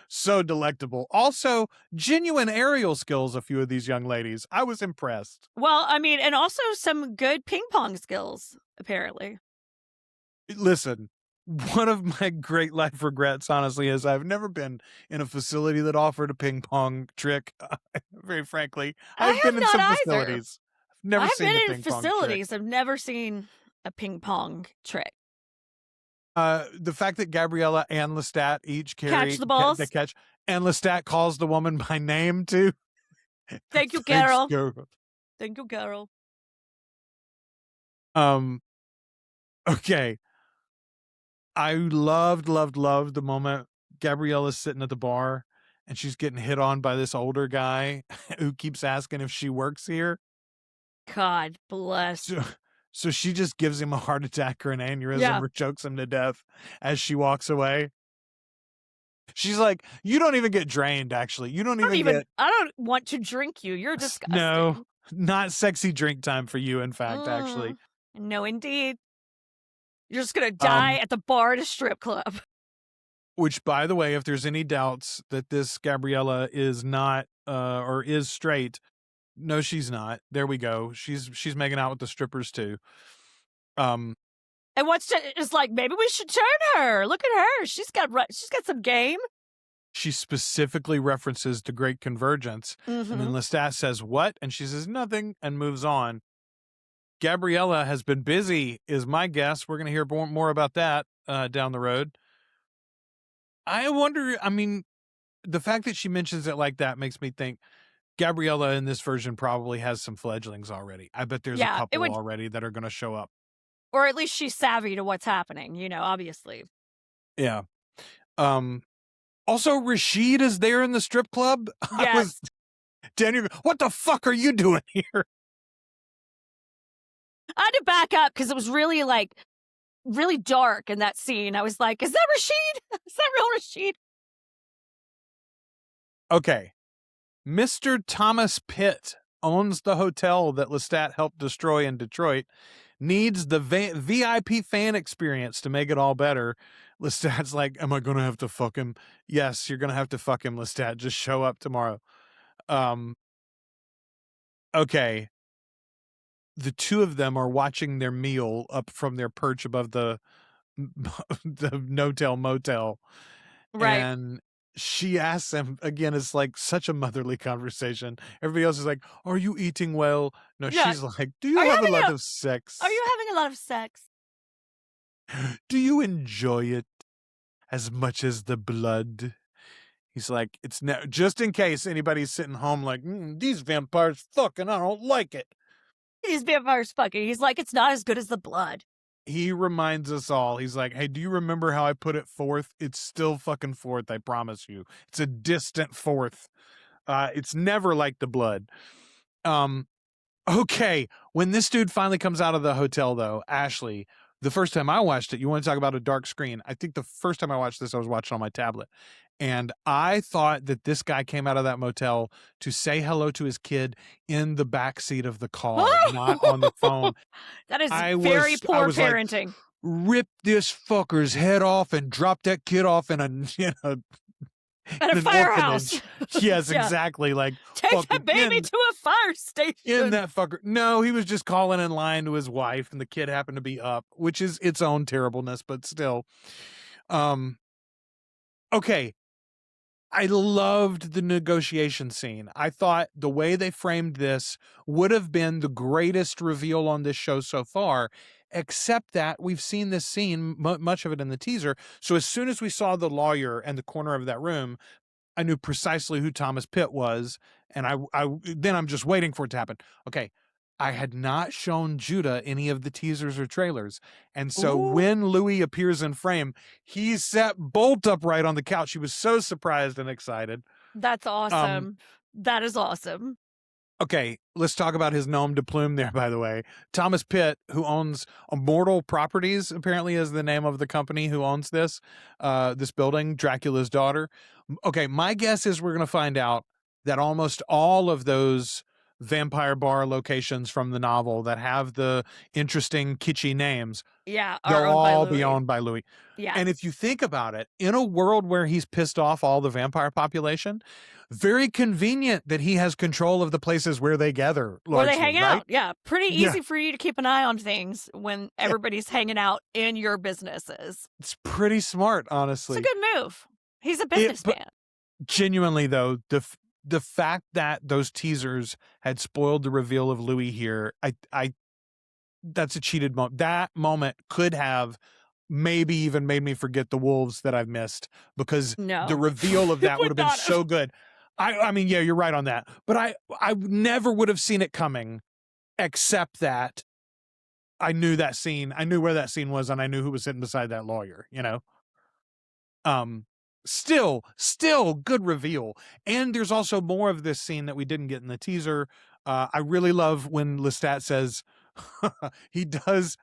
S1: so delectable. Also, genuine aerial skills, a few of these young ladies. I was impressed.
S2: Well, I mean, and also some good ping pong skills, apparently.
S1: Listen, one of my great life regrets, honestly, is I've never been in a facility that offered a ping pong trick. Very frankly,
S2: I
S1: I've been
S2: have
S1: in
S2: not
S1: some
S2: either.
S1: facilities. I've never
S2: I've
S1: seen
S2: been
S1: the
S2: in
S1: ping pong trick.
S2: facilities. I've never seen a ping pong trick.
S1: The fact that Gabriella and Lestat each
S2: Catch the balls.
S1: they catch, and Lestat calls the woman by name too.
S2: Thank you,
S1: Thanks,
S2: Carol.
S1: Carol.
S2: Thank you, Carol.
S1: Okay. I loved the moment Gabriella's sitting at the bar and she's getting hit on by this older guy who keeps asking if she works here.
S2: God bless.
S1: So she just gives him a heart attack or an aneurysm or chokes him to death as she walks away. She's like, you don't even get drained, actually. You don't even get...
S2: I don't want to drink you. You're disgusting.
S1: No, not sexy drink time for you, in fact, actually.
S2: No, indeed. You're just going to die at the bar at a strip club.
S1: Which, by the way, if there's any doubts that this Gabriella is not or is straight, no, she's not. There we go. She's making out with the strippers too.
S2: And it's like, maybe we should turn her. Look at her. She's got some game.
S1: She specifically references the Great Convergence, and then Lestat says, "What?" And she says, "Nothing," and moves on. Gabriella has been busy, is my guess. We're going to hear more about that down the road. I wonder, I mean, the fact that she mentions it like that makes me think Gabriella in this version probably has some fledglings already. I bet there's a couple already that are going to show up.
S2: Or at least she's savvy to what's happening, obviously.
S1: Yeah. Also, Rashid is there in the strip club.
S2: Yes.
S1: Danny, what the fuck are you doing here?
S2: I had to back up because it was really dark in that scene. I was like, is that Rashid? Is that real Rashid?
S1: Okay. Mr. Thomas Pitt owns the hotel that Lestat helped destroy in Detroit, needs the VIP fan experience to make it all better. Lestat's like, am I going to have to fuck him? Yes, you're going to have to fuck him, Lestat. Just show up tomorrow. Okay. The two of them are watching their meal up from their perch above the no-tell motel.
S2: Right.
S1: And she asks him, again, it's like such a motherly conversation. Everybody else is like, are you eating well? No, she's like, do you have a lot of sex?
S2: Are you having a lot of sex?
S1: Do you enjoy it as much as the blood? He's like, it's just in case anybody's sitting home like, these vampires fucking, I don't like it.
S2: These vampires fucking. He's like, it's not as good as the blood.
S1: He reminds us all. He's like, hey, do you remember how I put it fourth? It's still fucking fourth, I promise you. It's a distant fourth. It's never like the blood. Okay, when this dude finally comes out of the hotel, though, Ashley, the first time I watched it, you want to talk about a dark screen? I think the first time I watched this, I was watching on my tablet. And I thought that this guy came out of that motel to say hello to his kid in the backseat of the car, not on the phone.
S2: That is very poor parenting.
S1: Like, rip this fucker's head off and drop that kid off in a
S2: firehouse.
S1: Yes, exactly. Like,
S2: take the baby to a fire station.
S1: In that fucker. No, he was just calling in line to his wife, and the kid happened to be up, which is its own terribleness, but still. Okay. I loved the negotiation scene. I thought the way they framed this would have been the greatest reveal on this show so far, except that we've seen this scene, much of it in the teaser. So as soon as we saw the lawyer in the corner of that room, I knew precisely who Thomas Pitt was, and then I'm just waiting for it to happen. Okay, I had not shown Judah any of the teasers or trailers, and so when Louis appears in frame, he sat bolt upright on the couch. He was so surprised and excited.
S2: That's awesome. That is awesome.
S1: Okay, let's talk about his nom de plume there, by the way. Thomas Pitt, who owns Immortal Properties, apparently is the name of the company who owns this building, Dracula's Daughter. Okay, my guess is we're going to find out that almost all of those vampire bar locations from the novel that have the interesting kitschy names,
S2: Yeah,
S1: they'll
S2: are owned by
S1: all be
S2: Louis.
S1: owned by Louis.
S2: Yeah.
S1: And if you think about it, in a world where he's pissed off all the vampire population, very convenient that he has control of the places where they gather, largely,
S2: where they hang
S1: right?
S2: out. Yeah, pretty
S1: Yeah.
S2: easy for you to keep an eye on things when everybody's hanging out in your businesses.
S1: It's pretty smart,
S2: It's
S1: honestly.
S2: a good move. He's a businessman.
S1: Genuinely, though, the fact that those teasers had spoiled the reveal of Louis here, I that's a cheated moment. That moment could have maybe even made me forget the wolves that I've missed, because
S2: No.
S1: the reveal of
S2: It
S1: that would have been
S2: not
S1: so good. I mean, yeah, you're right on that. But I never would have seen it coming, except that I knew that scene. I knew where that scene was, and I knew who was sitting beside that lawyer, you know? Still good reveal. And there's also more of this scene that we didn't get in the teaser. I really love when Lestat says he does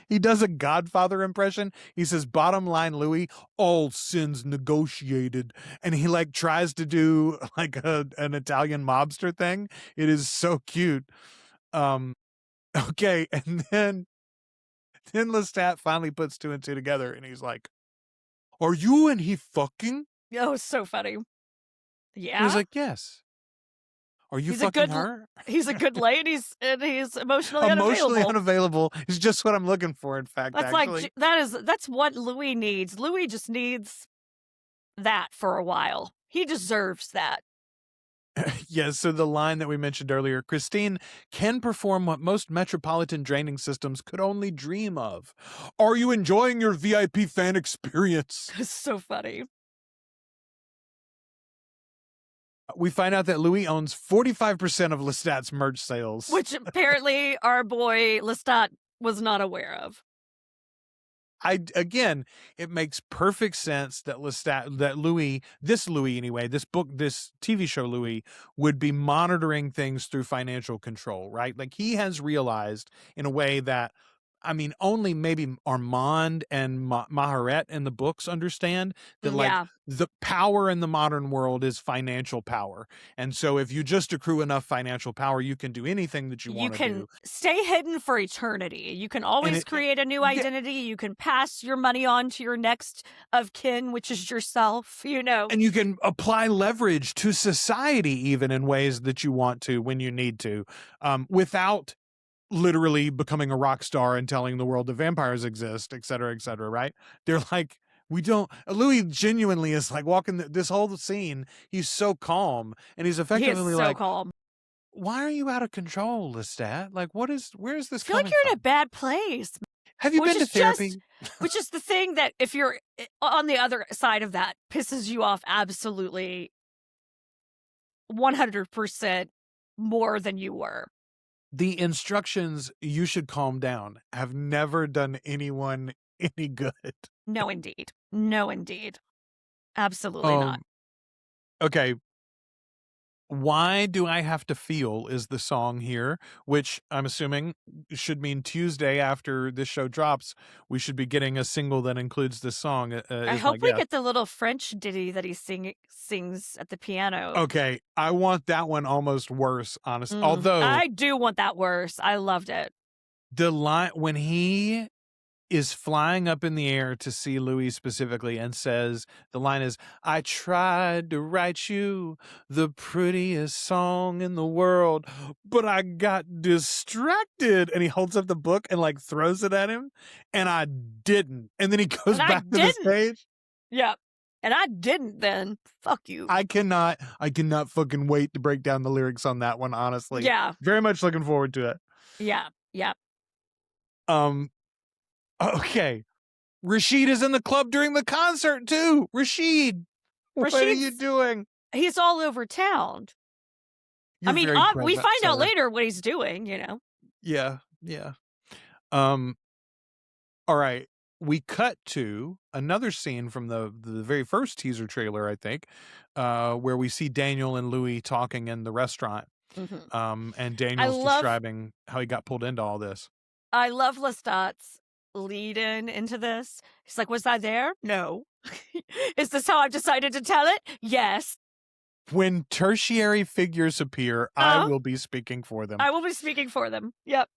S1: a Godfather impression. He says, "Bottom line, Louis, all sins negotiated," and he like tries to do like an Italian mobster thing. It is so cute. Okay, and then Lestat finally puts two and two together, and he's like, "Are you and he fucking?"
S2: Oh, it's so funny. Yeah.
S1: He's like, "Yes." Are you fucking her?
S2: He's a good lad, and he's emotionally
S1: Emotionally
S2: unavailable.
S1: unavailable is just what I'm looking for, in fact,
S2: That's
S1: actually.
S2: that's what Louis needs. Louis just needs that for a while. He deserves that.
S1: Yeah, so the line that we mentioned earlier, Christine can perform what most metropolitan draining systems could only dream of. Are you enjoying your VIP fan experience?
S2: It's so funny.
S1: We find out that Louis owns 45% of Lestat's merch sales.
S2: Which apparently our boy Lestat was not aware of.
S1: Again, it makes perfect sense that Louis, this TV show Louis, would be monitoring things through financial control, right? Like, he has realized in a way that, I mean, only maybe Armand and Maharet in the books understand that, like, the power in the modern world is financial power. And so if you just accrue enough financial power, you can do anything that you want to do.
S2: You can stay hidden for eternity. You can always create a new identity. You can pass your money on to your next of kin, which is yourself, you know.
S1: And you can apply leverage to society even in ways that you want to when you need to, without literally becoming a rock star and telling the world that vampires exist, et cetera, right? They're like, we don't. Louis genuinely is like walking this whole scene. He's so calm, and he's effectively like,
S2: calm.
S1: Why are you out of control, Lestat? Like, where is this
S2: I feel
S1: coming
S2: like you're
S1: from?
S2: in a bad place.
S1: Have you been to therapy?
S2: Which is the thing that, if you're on the other side of that, pisses you off absolutely 100% more than you were.
S1: The instructions, "you should calm down," have never done anyone any good.
S2: No, indeed. No, indeed. Absolutely not.
S1: Okay. Why Do I Have to Feel is the song here, which I'm assuming should mean Tuesday after this show drops, we should be getting a single that includes this song.
S2: I hope we get the little French ditty that he sings at the piano.
S1: Okay, I want that one almost worse, honestly. Although
S2: I do want that worse. I loved it.
S1: The line when he is flying up in the air to see Louis specifically and says, the line is, "I tried to write you the prettiest song in the world, but I got distracted." And he holds up the book and like throws it at him. And I didn't. And then he goes back to the stage.
S2: Yeah. And I didn't then. Fuck you.
S1: I cannot fucking wait to break down the lyrics on that one, honestly.
S2: Yeah.
S1: Very much looking forward to it.
S2: Yeah. Yeah.
S1: Okay. Rashid is in the club during the concert too. Rashid, what are you doing?
S2: He's all over town.
S1: You're
S2: we find out later what he's doing, you know.
S1: Yeah. All right. We cut to another scene from the very first teaser trailer, I think, where we see Daniel and Louis talking in the restaurant.
S2: Mm-hmm.
S1: And Daniel's describing how he got pulled into all this.
S2: I love Lestat's lead into this. He's like, "Was I there? No." "Is this how I've decided to tell it? Yes."
S1: When tertiary figures appear, I will be speaking for them.
S2: I will be speaking for them. Yep.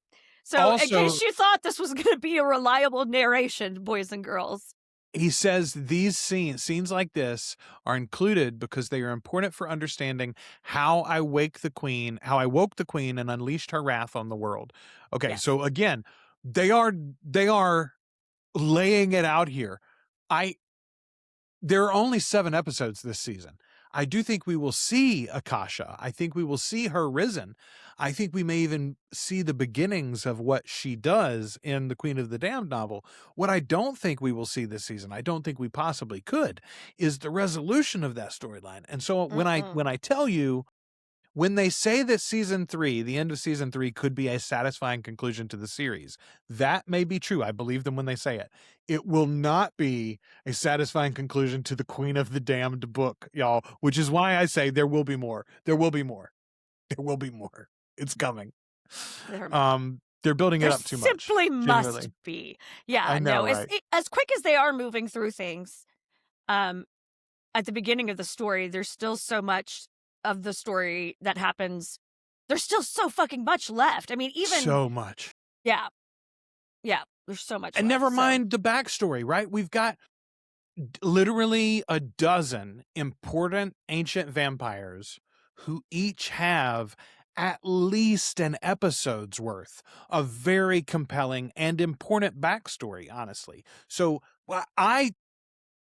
S2: So,
S1: Also,
S2: in case you thought this was going to be a reliable narration, boys and girls.
S1: He says these scenes like this are included because they are important for understanding how I woke the queen and unleashed her wrath on the world. Okay,
S2: Yes.
S1: so again, they are laying it out here. There are only 7 episodes this season. I do think we will see Akasha. I think we will see her risen. I think we may even see the beginnings of what she does in the Queen of the Damned novel. What I don't think we will see this season, I don't think we possibly could, is the resolution of that storyline. And so when I tell you, when they say that season 3, the end of season 3 could be a satisfying conclusion to the series, that may be true. I believe them when they say it. It will not be a satisfying conclusion to the Queen of the Damned book, y'all, which is why I say there will be more. There will be more. There will be more. It's coming. They're building it up too much.
S2: Simply must be. Yeah,
S1: I know, right?
S2: As quick as they are moving through things, at the beginning of the story, there's still so much of the story that happens. There's still so fucking much left. I mean, even
S1: so much.
S2: Yeah. There's so much.
S1: And
S2: left,
S1: never mind the backstory, right? We've got literally a dozen important ancient vampires who each have at least an episode's worth of very compelling and important backstory, honestly. So I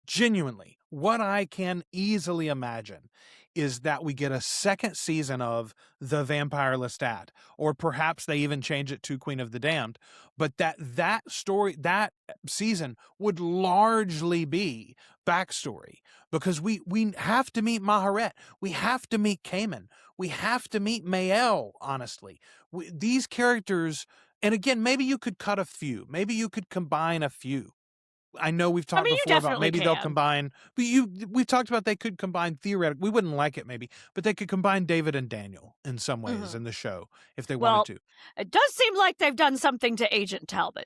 S1: genuinely, what I can easily imagine is that we get a second season of The Vampire Lestat, or perhaps they even change it to Queen of the Damned, but that story, that season would largely be backstory, because we have to meet Maharet, we have to meet Cayman, we have to meet Mael, honestly. These characters, and again, maybe you could cut a few, maybe you could combine a few. I know we've talked before about maybe they'll combine, but we've talked about they could combine theoretically. We wouldn't like it maybe, but they could combine David and Daniel in some ways in the show if they wanted to.
S2: It does seem like they've done something to Agent Talbot.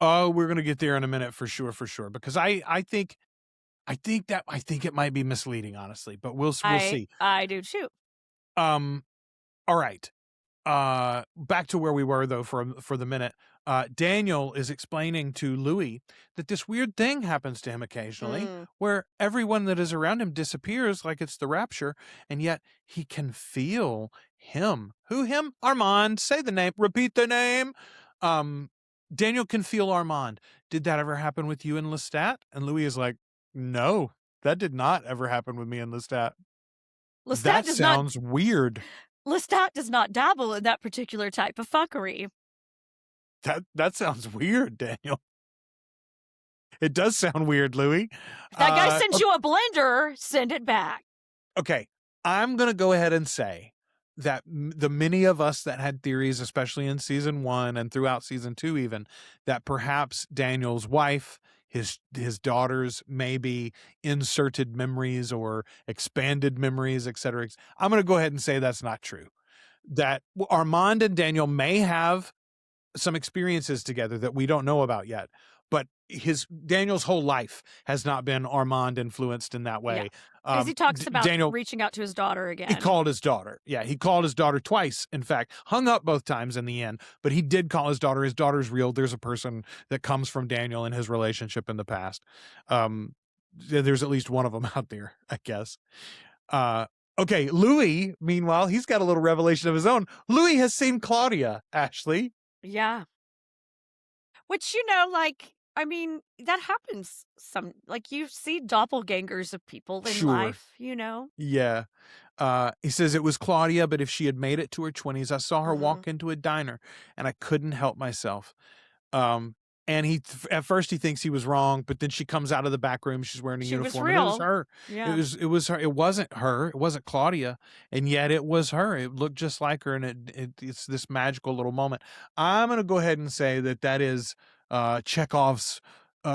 S1: Oh, we're going to get there in a minute for sure, because I think it might be misleading, honestly, but we'll see.
S2: I do too.
S1: All right. Back to where we were though for the minute. Daniel is explaining to Louis that this weird thing happens to him occasionally where everyone that is around him disappears like it's the rapture, and yet he can feel him. Who him? Armand. Say the name. Repeat the name. Daniel can feel Armand. Did that ever happen with you in Lestat? And Louis is like, no, that did not ever happen with me in Lestat. That sounds weird.
S2: Lestat does not dabble in that particular type of fuckery.
S1: That sounds weird, Daniel. It does sound weird, Louis.
S2: If that guy sends you a blender, send it back.
S1: Okay, I'm going to go ahead and say that the many of us that had theories, especially in season 1 and throughout season 2 even, that perhaps Daniel's wife, his daughters may be inserted memories or expanded memories, etc. I'm going to go ahead and say that's not true. That Armand and Daniel may have some experiences together that we don't know about yet, but Daniel's whole life has not been Armand influenced in that way.
S2: Because he talks about Daniel reaching out to his daughter again.
S1: He called his daughter. Yeah, he called his daughter twice, in fact. Hung up both times in the end, but he did call his daughter. His daughter's real. There's a person that comes from Daniel and his relationship in the past. There's at least one of them out there, I guess. Okay, Louis, meanwhile, he's got a little revelation of his own. Louis has seen Claudia, Ashley.
S2: Yeah. Which, I mean, that happens you see doppelgangers of people in life,
S1: Yeah. He says it was Claudia, but if she had made it to her 20s, I saw her walk into a diner and I couldn't help myself. And at first he thinks he was wrong, but then she comes out of the back room. She's wearing a uniform.
S2: Was real.
S1: It was her.
S2: Yeah.
S1: It was her. It wasn't her. It wasn't Claudia. And yet it was her. It looked just like her. And it's this magical little moment. I'm going to go ahead and say that is Chekhov's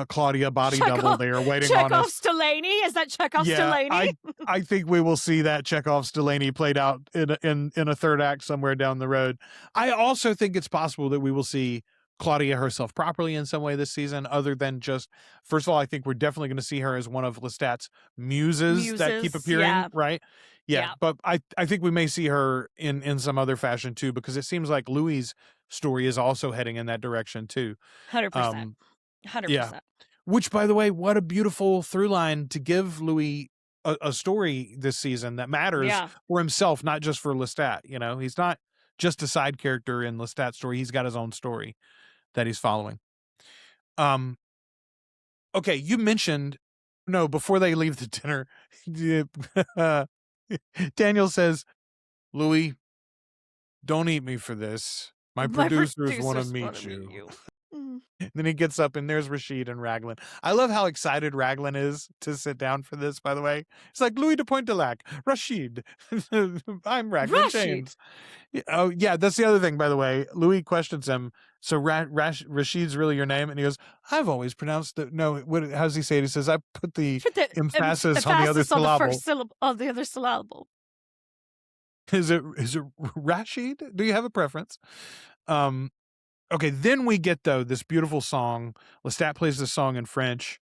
S1: Claudia body double there waiting on us.
S2: Chekhov's Delaney? Is that Chekhov's Delaney?
S1: I think we will see that Chekhov's Delaney played out in a third act somewhere down the road. I also think it's possible that we will see Claudia herself properly in some way this season, other than just, first of all, I think we're definitely going to see her as one of Lestat's muses that keep appearing, right?
S2: Yeah.
S1: but I think we may see her in some other fashion too, because it seems like Louis' story is also heading in that direction too.
S2: 100%.
S1: Yeah.
S2: 100%.
S1: Which, by the way, what a beautiful through line to give Louis a story this season that matters
S2: Yeah.
S1: for himself, not just for Lestat. You know, he's not just a side character in Lestat's story. He's got his own story that he's following. Okay, you mentioned, no, before they leave the dinner, Danielle says, Louis, don't eat me for this. My producers want to meet you. Then he gets up and there's Rashid and Raglan. I love how excited Raglan is to sit down for this, by the way. It's like Louis de Pointelac, Rashid. I'm Raglan James. Oh, yeah, that's the other thing, by the way. Louis questions him. So Rashid's really your name? And he goes, I've always pronounced it. No, how does he say it? He says, I put the emphasis on the other syllable.
S2: On the first syllable, on the other syllable.
S1: Is it Rashid? Do you have a preference? Okay, then we get, though, this beautiful song. Lestat plays this song in French.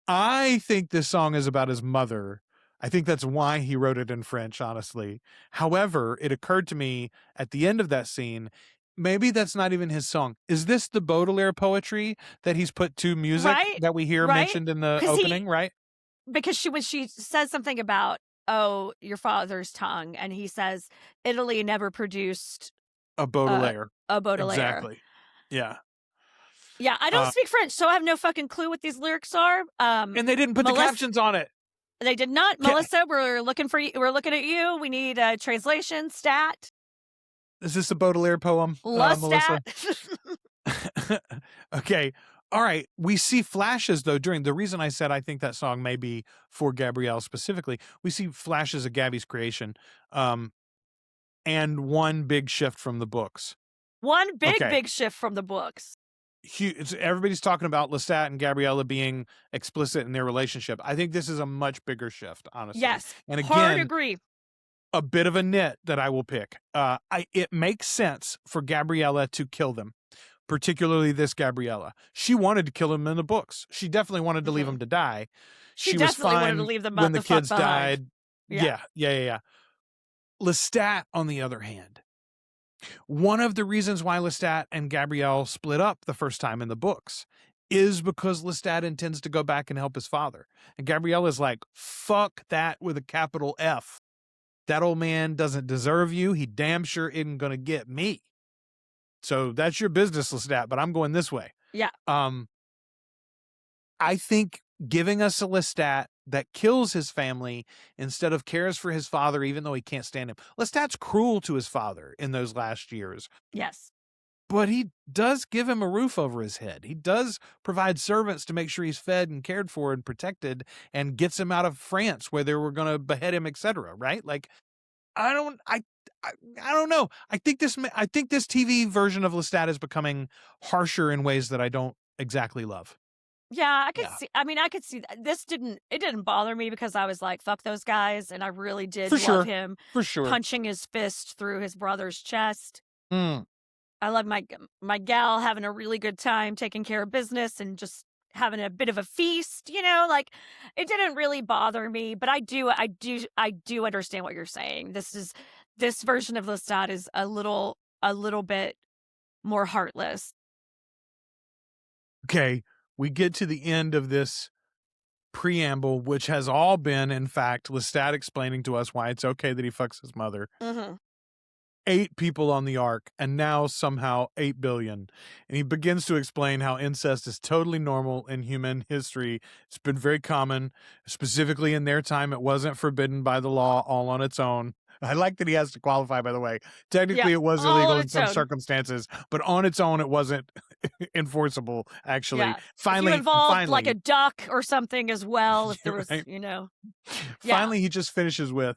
S1: I think this song is about his mother. I think that's why he wrote it in French, honestly. However, it occurred to me at the end of that scene, maybe that's not even his song. Is this the Baudelaire poetry that he's put to music that we hear mentioned in the opening, right?
S2: Because she says something about, oh, your father's tongue, and he says Italy never produced
S1: a Baudelaire.
S2: Exactly.
S1: Yeah.
S2: Yeah, I don't speak French, so I have no fucking clue what these lyrics are.
S1: And they didn't put the captions on it.
S2: They did not. Melissa, we're looking for you. We're looking at you. We need a translation stat.
S1: Is this a Baudelaire poem, Melissa? Okay. All right. We see flashes, though, during the reason I said I think that song may be for Gabrielle specifically. We see flashes of Gabby's creation and one big shift from the books.
S2: One big shift from the books.
S1: Everybody's talking about Lestat and Gabriella being explicit in their relationship. I think this is a much bigger shift, honestly.
S2: Yes,
S1: and again,
S2: hard agree.
S1: A bit of a nit that I will pick. It makes sense for Gabriella to kill them, particularly this Gabriella. She wanted to kill him in the books. She definitely wanted to leave him to die.
S2: She was fine wanted to leave them
S1: when the kids died.
S2: Yeah.
S1: Lestat, on the other hand, one of the reasons why Lestat and Gabrielle split up the first time in the books is because Lestat intends to go back and help his father. And Gabrielle is like, fuck that with a capital F. That old man doesn't deserve you. He damn sure isn't going to get me. So that's your business, Lestat, but I'm going this way.
S2: Yeah.
S1: I think giving us a Lestat that kills his family instead of cares for his father, even though he can't stand him. Lestat's cruel to his father in those last years.
S2: Yes.
S1: But he does give him a roof over his head. He does provide servants to make sure he's fed and cared for and protected, and gets him out of France where they were going to behead him, etc. Right? Like, I don't know. I think this TV version of Lestat is becoming harsher in ways that I don't exactly love.
S2: Yeah, I could see. I mean, I could see that. It didn't bother me because I was like, fuck those guys. And I really did love him punching his fist through his brother's chest. I love my gal having a really good time taking care of business and just having a bit of a feast, like it didn't really bother me, but I do understand what you're saying. This version of Lestat is a little bit more heartless.
S1: Okay. We get to the end of this preamble, which has all been, in fact, Lestat explaining to us why it's okay that he fucks his mother. 8 people on the ark, and now somehow 8 billion. And he begins to explain how incest is totally normal in human history. It's been very common. Specifically in their time, it wasn't forbidden by the law all on its own. I like that he has to qualify, by the way. Technically, it was illegal in some circumstances, but on its own, it wasn't enforceable, actually.
S2: Yeah.
S1: Finally,
S2: if you involved like a duck or something as well, if there was,
S1: Finally, he just finishes with,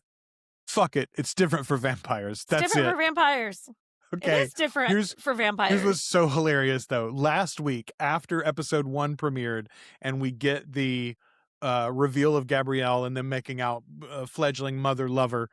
S1: fuck it, it's different for vampires. That's
S2: different for vampires.
S1: Okay.
S2: It is different for vampires.
S1: Here's what's so hilarious, though. Last week, after episode 1 premiered, and we get the reveal of Gabrielle and them making out fledgling mother-lover,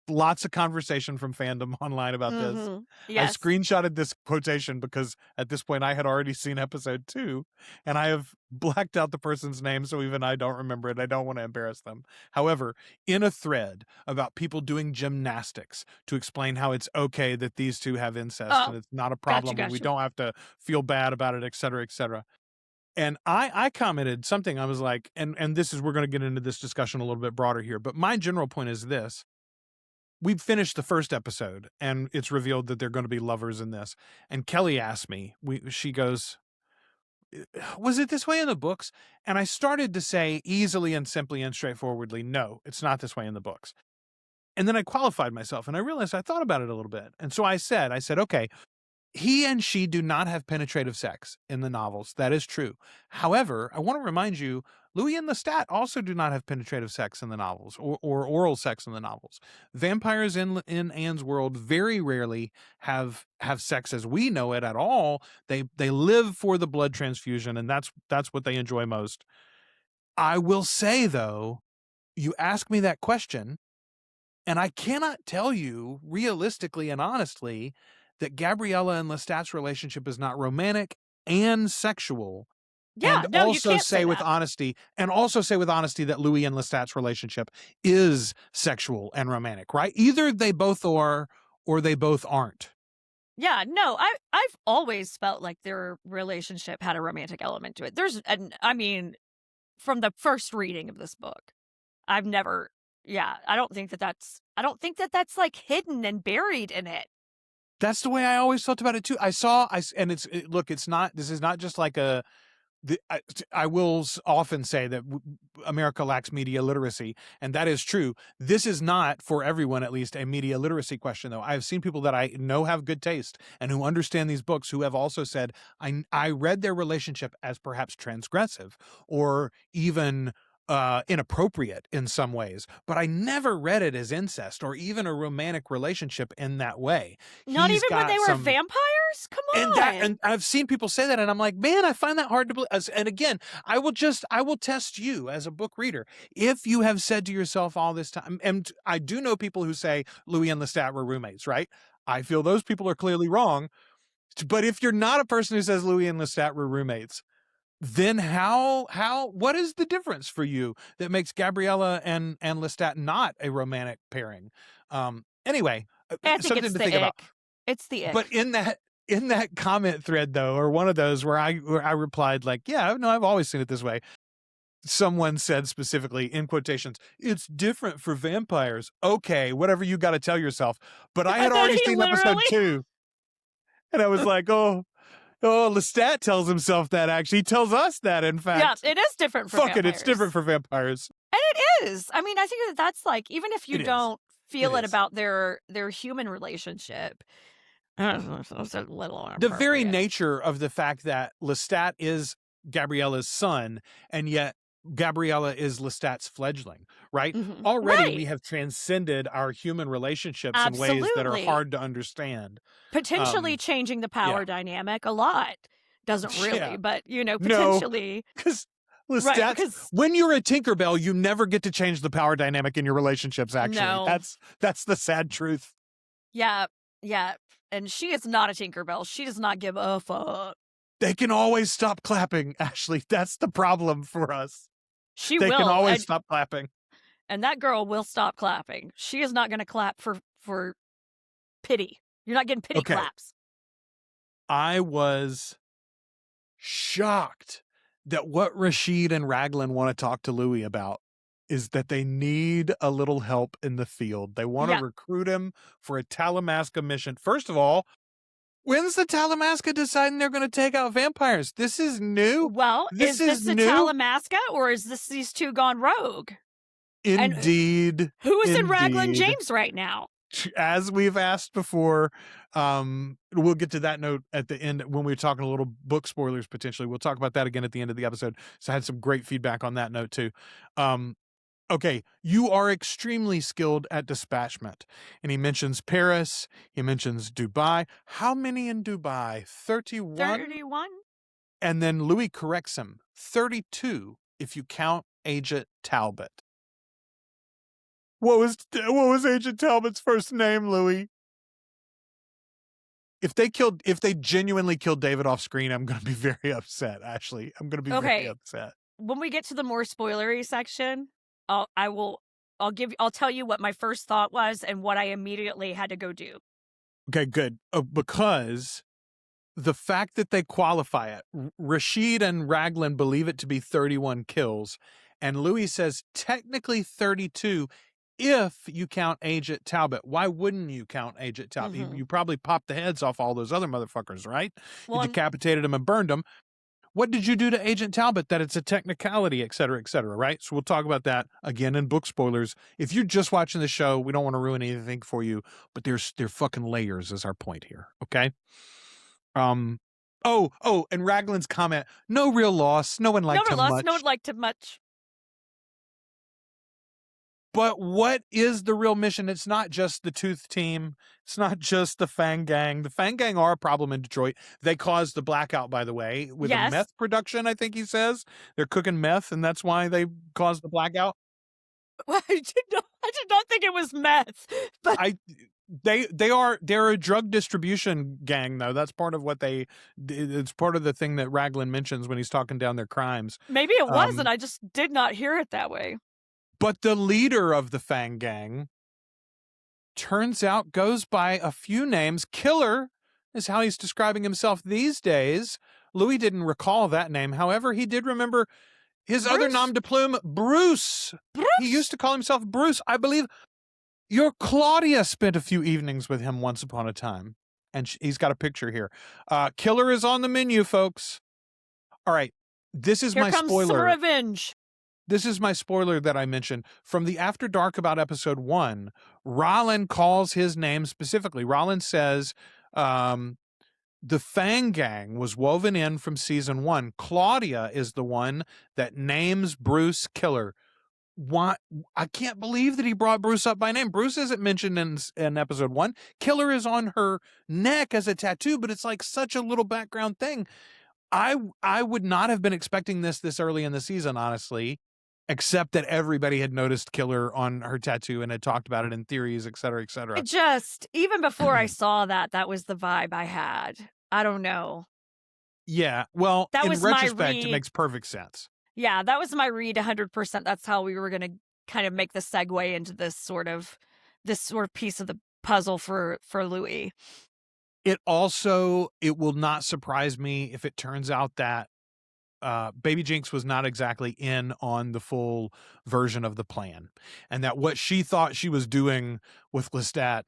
S1: lots of conversation from fandom online about this.
S2: Yes.
S1: I screenshotted this quotation because at this point I had already seen episode 2 and I have blacked out the person's name, so even I don't remember it. I don't want to embarrass them. However, in a thread about people doing gymnastics to explain how it's okay that these two have incest and it's not a problem and we don't have to feel bad about it, et cetera, et cetera. And I commented something. I was like, and this is, we're going to get into this discussion a little bit broader here, but my general point is this. We've finished the first episode and it's revealed that they're going to be lovers in this. And Kelly asked me, she goes, was it this way in the books? And I started to say easily and simply and straightforwardly, no, it's not this way in the books. And then I qualified myself and I realized I thought about it a little bit. And so I said, okay, he and she do not have penetrative sex in the novels. That is true. However, I want to remind you, Louis and Lestat also do not have penetrative sex in the novels or oral sex in the novels. Vampires in Anne's world very rarely have sex as we know it at all. They live for the blood transfusion, and that's what they enjoy most. I will say, though, you ask me that question, and I cannot tell you realistically and honestly that Gabriella and Lestat's relationship is not romantic and sexual.
S2: Yeah,
S1: and
S2: no, you
S1: also
S2: can't
S1: say
S2: say
S1: with
S2: that.
S1: honesty, that Louis and Lestat's relationship is sexual and romantic, right? Either they both are or they both aren't.
S2: Yeah, no, I've always felt like their relationship had a romantic element to it. I mean, from the first reading of this book, I've never, I don't think that that's like hidden and buried in it.
S1: That's the way I always felt about it too. It's not, this is not just like I will often say that America lacks media literacy, and that is true. This is not, for everyone at least, a media literacy question, though. I've seen people that I know have good taste and who understand these books who have also said, I read their relationship as perhaps transgressive or even inappropriate in some ways, but I never read it as incest or even a romantic relationship in that way.
S2: Not even when they were vampires? Come on.
S1: And I've seen people say that, and I'm like, man, I find that hard to believe. And again, I will test you as a book reader. If you have said to yourself all this time, and I do know people who say Louis and Lestat were roommates, right? I feel those people are clearly wrong. But if you're not a person who says Louis and Lestat were roommates, then what is the difference for you that makes Gabriella and Lestat not a romantic pairing? Anyway,
S2: I think
S1: something to think about.
S2: It's the ick.
S1: But in that comment thread, though, or one of those where I replied like, yeah, no, I've always seen it this way. Someone said specifically in quotations, it's different for vampires. Okay, whatever you got to tell yourself. But I had already seen episode 2. And I was like, oh, Lestat tells himself that, actually. He tells us that, in fact.
S2: Yeah, it is different for vampires.
S1: It's different for vampires.
S2: And it is. I mean, I think that's like, even if you don't feel it about their human relationship,
S1: the very nature of the fact that Lestat is Gabriella's son, and yet Gabriella is Lestat's fledgling, right?
S2: Mm-hmm.
S1: Already we have transcended our human relationships in ways that are hard to understand.
S2: Potentially changing the power dynamic a lot. Doesn't really, but, potentially.
S1: Because Lestat's, when you're a Tinkerbell, you never get to change the power dynamic in your relationships, actually.
S2: No.
S1: That's the sad truth.
S2: Yeah. And she is not a Tinkerbell. She does not give a fuck.
S1: They can always stop clapping, Ashley. That's the problem for us.
S2: They
S1: can always stop clapping.
S2: And that girl will stop clapping. She is not going to clap for pity. You're not getting pity claps.
S1: I was shocked that what Rashid and Raglan want to talk to Louis about is that they need a little help in the field. They want to recruit him for a Talamasca mission. First of all, when's the Talamasca deciding they're going to take out vampires? This is new.
S2: Well, is this the Talamasca, or is this these two gone rogue?
S1: Indeed.
S2: And who is in Raglan James right now?
S1: As we've asked before, we'll get to that note at the end when we're talking a little book spoilers, potentially. We'll talk about that again at the end of the episode. So I had some great feedback on that note too. Okay, you are extremely skilled at dispatchment. And he mentions Paris. He mentions Dubai. How many in Dubai? 31?
S2: 31.
S1: And then Louis corrects him. 32 if you count Agent Talbot. What was Agent Talbot's first name, Louis? If they genuinely killed David off screen, I'm going to be very upset. Ashley, I'm going to be very upset.
S2: When we get to the more spoilery section, I'll tell you what my first thought was and what I immediately had to go do.
S1: Okay, good. Because the fact that they qualify it, Rashid and Raglan believe it to be 31 kills, and Louis says technically 32 if you count Agent Talbot. Why wouldn't you count Agent Talbot?
S2: Mm-hmm.
S1: You probably popped the heads off all those other motherfuckers, right?
S2: Well,
S1: you decapitated them and burned them. What did you do to Agent Talbot that it's a technicality, et cetera, right? So we'll talk about that again in book spoilers. If you're just watching the show, we don't want to ruin anything for you, but they're fucking layers is our point here, okay? And Raglan's comment, no real loss. No one liked him much.
S2: No one liked him much.
S1: But what is the real mission? It's not just the Tooth Team. It's not just the Fang Gang. The Fang Gang are a problem in Detroit. They caused the blackout, by the way, with a meth production, I think he says. They're cooking meth, and that's why they caused the blackout.
S2: I did not think it was meth. But
S1: they're a drug distribution gang, though. That's part of what it's part of the thing that Raglan mentions when he's talking down their crimes.
S2: Maybe it was, and I just did not hear it that way.
S1: But the leader of the Fang Gang, turns out, goes by a few names. Killer is how he's describing himself these days. Louis didn't recall that name. However, he did remember his other nom de plume, Bruce. He used to call himself Bruce. I believe your Claudia spent a few evenings with him once upon a time. And he's got a picture here. Killer is on the menu, folks. All right. This is my spoiler.
S2: Here comes some revenge.
S1: This is my spoiler that I mentioned. From the After Dark about episode 1, Rollin calls his name specifically. Rollin says the Fang Gang was woven in from season 1. Claudia is the one that names Bruce Killer. Why? I can't believe that he brought Bruce up by name. Bruce isn't mentioned in episode 1. Killer is on her neck as a tattoo, but it's like such a little background thing. I would not have been expecting this early in the season, honestly. Except that everybody had noticed Killer on her tattoo and had talked about it in theories, et cetera, et cetera.
S2: Even before I saw that was the vibe I had. I don't know.
S1: Yeah, well, in retrospect, it makes perfect sense.
S2: Yeah, that was my read 100%. That's how we were going to kind of make the segue into this sort of piece of the puzzle for Louis.
S1: It will not surprise me if it turns out that Baby Jinx was not exactly in on the full version of the plan, and that what she thought she was doing with Lestat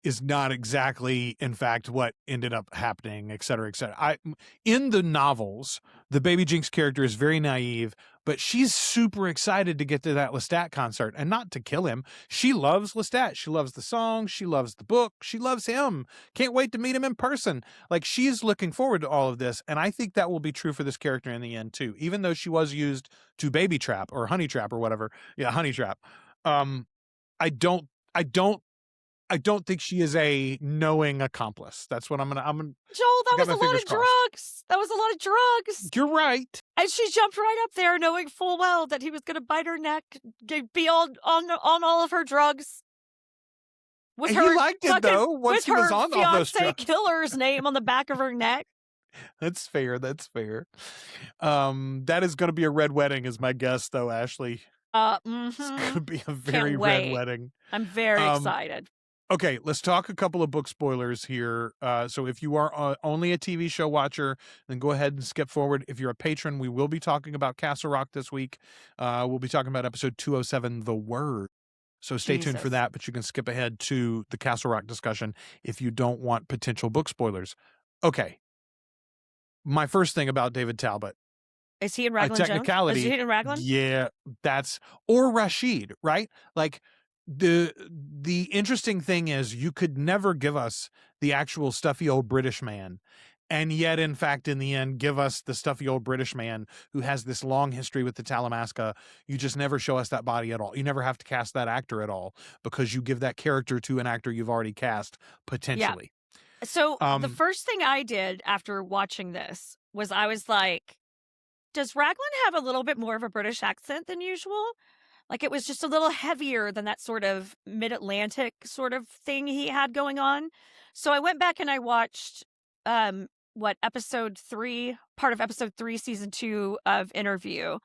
S1: is not exactly, in fact, what ended up happening, et cetera, et cetera. In the novels, the Baby Jinx character is very naive, but she's super excited to get to that Lestat concert and not to kill him. She loves Lestat. She loves the song. She loves the book. She loves him. Can't wait to meet him in person. Like, she's looking forward to all of this. And I think that will be true for this character in the end, too, even though she was used to baby trap or honey trap or whatever. Yeah, honey trap. I don't think she is a knowing accomplice. That's what I'm gonna.
S2: Joel, that was a lot of drugs. That was a lot of drugs.
S1: You're right.
S2: And she jumped right up there, knowing full well that he was gonna bite her neck, be on all of her drugs.
S1: He liked it though. Once he was on all those drugs.
S2: Killer's name on the back of her neck.
S1: That's fair. That's fair. That is going to be a red wedding, is my guess, though, Ashley. It's going to be a very red wedding.
S2: I'm very excited.
S1: Okay, let's talk a couple of book spoilers here. So if you are only a TV show watcher, then go ahead and skip forward. If you're a patron, we will be talking about Castle Rock this week. We'll be talking about episode 207, The Word. So stay tuned for that, but you can skip ahead to the Castle Rock discussion if you don't want potential book spoilers. Okay. My first thing about David Talbot.
S2: Is he in Raglan technicality? Is he in Raglan?
S1: Yeah, or Rashid, right? Like, the interesting thing is you could never give us the actual stuffy old British man, and yet in fact in the end give us the stuffy old British man who has this long history with the Talamasca. You just never show us that body at all. You never have to cast that actor at all because you give that character to an actor you've already cast potentially.
S2: Yeah. So the first thing I did after watching this was I was like, does Raglan have a little bit more of a British accent than usual? Like, it was just a little heavier than that sort of mid-Atlantic sort of thing he had going on. So I went back and I watched, episode 3, part of episode 3, season 2 of Interview,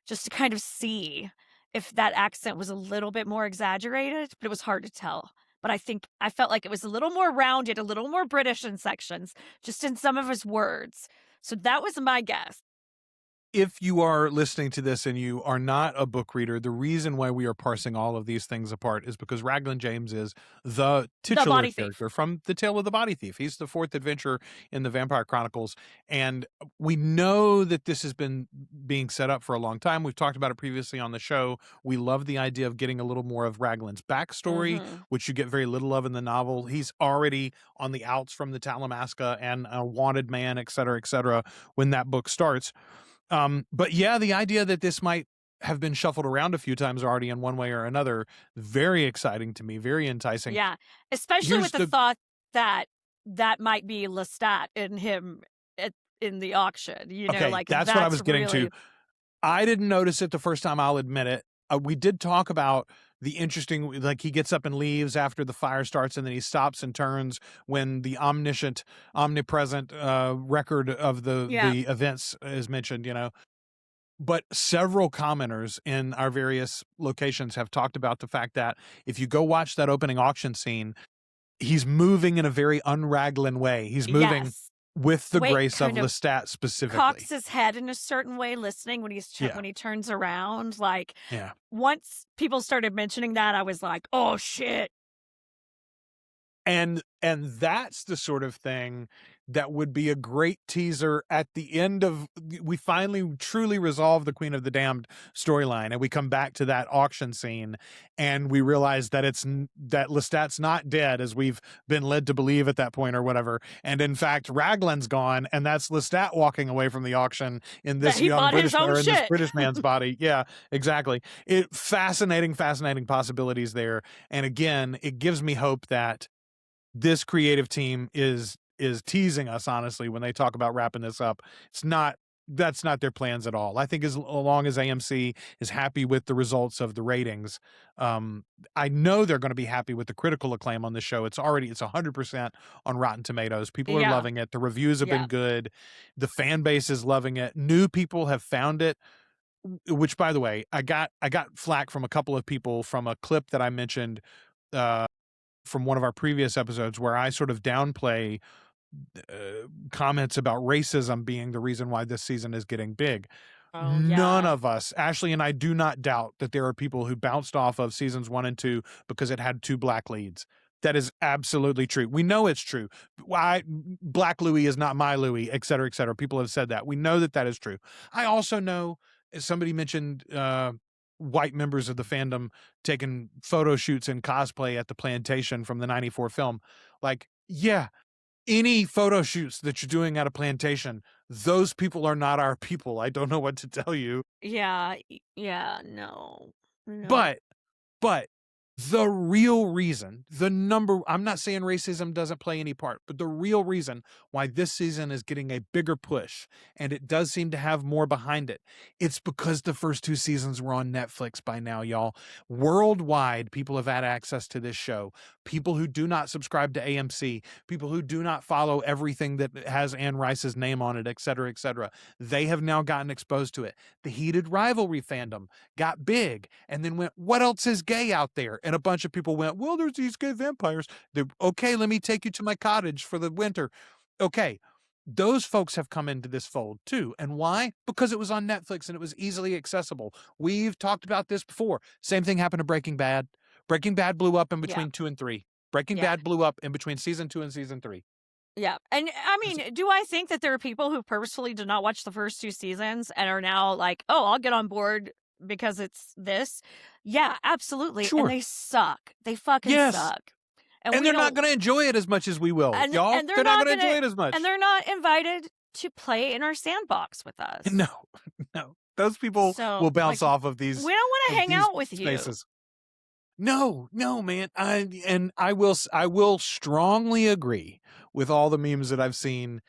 S2: just to kind of see if that accent was a little bit more exaggerated, but it was hard to tell. But I felt like it was a little more rounded, a little more British in sections, just in some of his words. So that was my guess.
S1: If you are listening to this and you are not a book reader, the reason why we are parsing all of these things apart is because Raglan James is the titular
S2: body thief.
S1: character from The Tale of the Body Thief. He's the fourth adventure in the Vampire Chronicles. And we know that this has been being set up for a long time. We've talked about it previously on the show. We love the idea of getting a little more of Raglan's backstory, which you get very little of in the novel. He's already on the outs from the Talamasca and a wanted man, et cetera, when that book starts. But yeah, the idea that this might have been shuffled around a few times already in one way or another, very exciting to me, very enticing.
S2: Yeah, especially with the thought that that might be Lestat in him in the auction. You know,
S1: okay,
S2: like
S1: that's what I was getting to. I didn't notice it the first time, I'll admit it. We did talk about the interesting, like he gets up and leaves after the fire starts, and then he stops and turns when the omnipresent record of the events is mentioned, you know. But several commenters in our various locations have talked about the fact that if you go watch that opening auction scene, he's moving in a very un-Raglan way. He's moving with the grace of Lestat specifically.
S2: Cocks his head in a certain way, listening when when he turns around. Like, once people started mentioning that, I was like, oh shit.
S1: And that's the sort of thing that would be a great teaser at the end of, we finally truly resolve the Queen of the Damned storyline, and we come back to that auction scene and we realize that that Lestat's not dead as we've been led to believe at that point or whatever, and in fact Raglan's gone, and that's Lestat walking away from the auction in this young British man's body. Yeah, exactly. Fascinating possibilities there. And again, it gives me hope that this creative team is teasing us, honestly, when they talk about wrapping this up. That's not their plans at all. I think as long as AMC is happy with the results of the ratings, I know they're going to be happy with the critical acclaim on the show. It's 100% on Rotten Tomatoes. People are loving it. The reviews have been good. The fan base is loving it. New people have found it, which, by the way, I got flack from a couple of people from a clip that I mentioned from one of our previous episodes where I sort of downplay comments about racism being the reason why this season is getting big. None of us, Ashley and I, do not doubt that there are people who bounced off of seasons 1 and 2 because it had 2 black leads. That is absolutely true. We know it's true. Black Louis is not my Louis, et cetera, et cetera. People have said that. We know that is true. I also know, as somebody mentioned, white members of the fandom taking photo shoots and cosplay at the plantation from the 94 film. Like, yeah, any photo shoots that you're doing at a plantation, those people are not our people. I don't know what to tell you.
S2: No.
S1: But the real reason, I'm not saying racism doesn't play any part, but the real reason why this season is getting a bigger push, and it does seem to have more behind it, it's because the first 2 seasons were on Netflix by now, y'all. Worldwide, people have had access to this show. People who do not subscribe to AMC, people who do not follow everything that has Anne Rice's name on it, et cetera, they have now gotten exposed to it. The heated rivalry fandom got big and then went, what else is gay out there? And a bunch of people went, well, there's these gay vampires. Okay, let me take you to my cottage for the winter. Okay, those folks have come into this fold too. And why? Because it was on Netflix and it was easily accessible. We've talked about this before. Same thing happened to Breaking Bad. Breaking Bad blew up in between 2 and 3. Breaking Bad blew up in between season 2 and season 3.
S2: Yeah. And I mean, do I think that there are people who purposefully did not watch the first 2 seasons and are now like, oh, I'll get on board because it's this? Yeah, absolutely. Sure. And they suck. They fucking suck.
S1: And they're not going to enjoy it as much as we will, y'all.
S2: And
S1: they're not going to enjoy it as much.
S2: And they're not invited to play in our sandbox with us.
S1: No. Those people will bounce off of these.
S2: We don't want to hang out with
S1: spaces. No, man. I will strongly agree with all the memes that I've seen.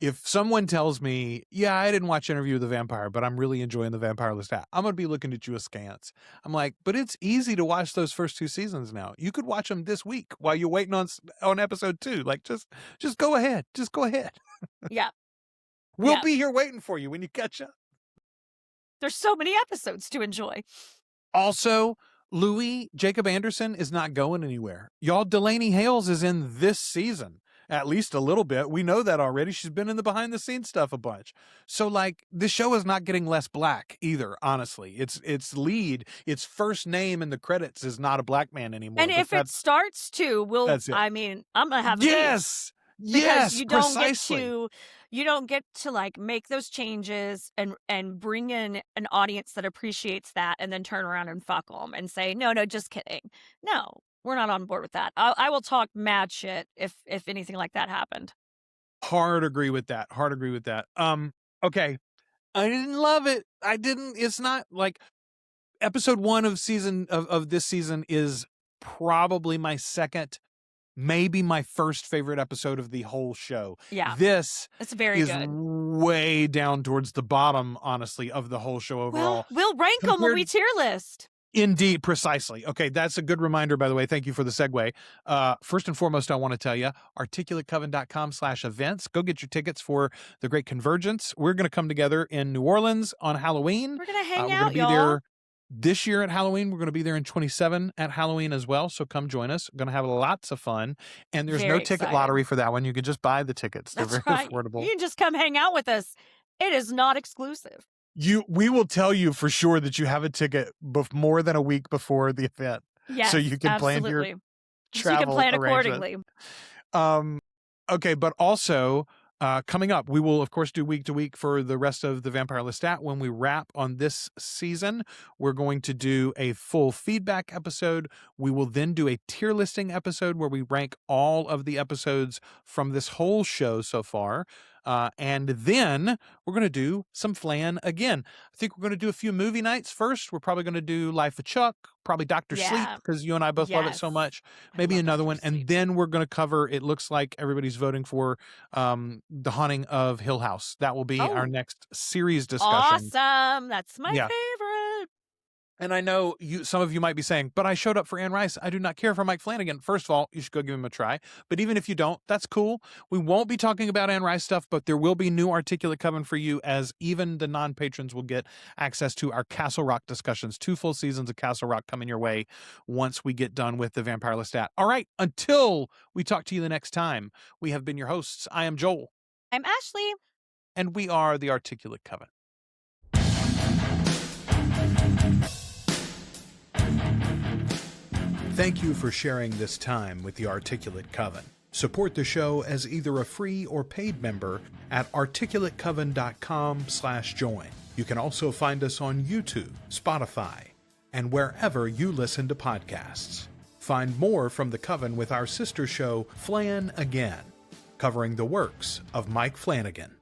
S1: if someone tells me, yeah, I didn't watch Interview with the Vampire, but I'm really enjoying the Vampire Lestat, I'm going to be looking at you askance. I'm like, but it's easy to watch those first 2 seasons now. You could watch them this week while you're waiting on episode 2. Like, just go ahead. Just go ahead.
S2: Yeah.
S1: We'll be here waiting for you when you catch up.
S2: There's so many episodes to enjoy.
S1: Also, Louis Jacob Anderson is not going anywhere. Y'all, Delaney Hales is in this season, at least a little bit. We know that already. She's been in the behind-the-scenes stuff a bunch. So, like, the show is not getting less black either, honestly. Its lead, its first name in the credits is not a black man anymore.
S2: And if it starts to, I mean, I'm going to have
S1: Yes!
S2: Because you don't
S1: precisely.
S2: get to like make those changes and bring in an audience that appreciates that and then turn around and fuck them and say, no, just kidding. No, we're not on board with that. I will talk mad shit if anything like that happened.
S1: Hard agree with that. Okay. I didn't love it. It's not like episode 1 of this season is probably my second, maybe my first favorite episode of the whole show.
S2: Yeah.
S1: It's
S2: very
S1: is
S2: good.
S1: Way down towards the bottom, honestly, of the whole show overall.
S2: Well, we'll rank them when we tier list.
S1: Indeed, precisely. Okay, that's a good reminder, by the way. Thank you for the segue. First and foremost, I want to tell you, articulatecoven.com/events. Go get your tickets for the Great Convergence. We're going to come together in New Orleans on Halloween.
S2: We're going to hang
S1: We're
S2: out,
S1: going to be
S2: y'all.
S1: there this year at Halloween. We're going to be there in 27 at Halloween as well. So come join us. We're going to have lots of fun. And there's no ticket lottery for that one. You can just buy the tickets. They're very affordable.
S2: You can just come hang out with us. It is not exclusive.
S1: We will tell you for sure that you have a ticket more than a week before the event.
S2: Yes,
S1: so you can plan your travel
S2: so you can plan accordingly.
S1: Okay, but also coming up, we will of course do week to week for the rest of the Vampire Lestat. When we wrap on this season, we're going to do a full feedback episode. We will then do a tier listing episode where we rank all of the episodes from this whole show so far. And then we're going to do some flan again. I think we're going to do a few movie nights first. We're probably going to do Life of Chuck, probably Dr. Sleep, because you and I both love it so much. Maybe another one. And then we're going to cover, it looks like everybody's voting for The Haunting of Hill House. That will be our next series discussion.
S2: Awesome. That's my favorite.
S1: And I know some of you might be saying, but I showed up for Anne Rice. I do not care for Mike Flanagan. First of all, you should go give him a try. But even if you don't, that's cool. We won't be talking about Anne Rice stuff, but there will be new Articulate Coven for you, as even the non-patrons will get access to our Castle Rock discussions. 2 full seasons of Castle Rock coming your way once we get done with the Vampire Lestat. All right, until we talk to you the next time, we have been your hosts. I am Joel.
S2: I'm Ashley.
S1: And we are the Articulate Coven. Thank you for sharing this time with the Articulate Coven. Support the show as either a free or paid member at articulatecoven.com/join. You can also find us on YouTube, Spotify, and wherever you listen to podcasts. Find more from the Coven with our sister show, Flan Again, covering the works of Mike Flanagan.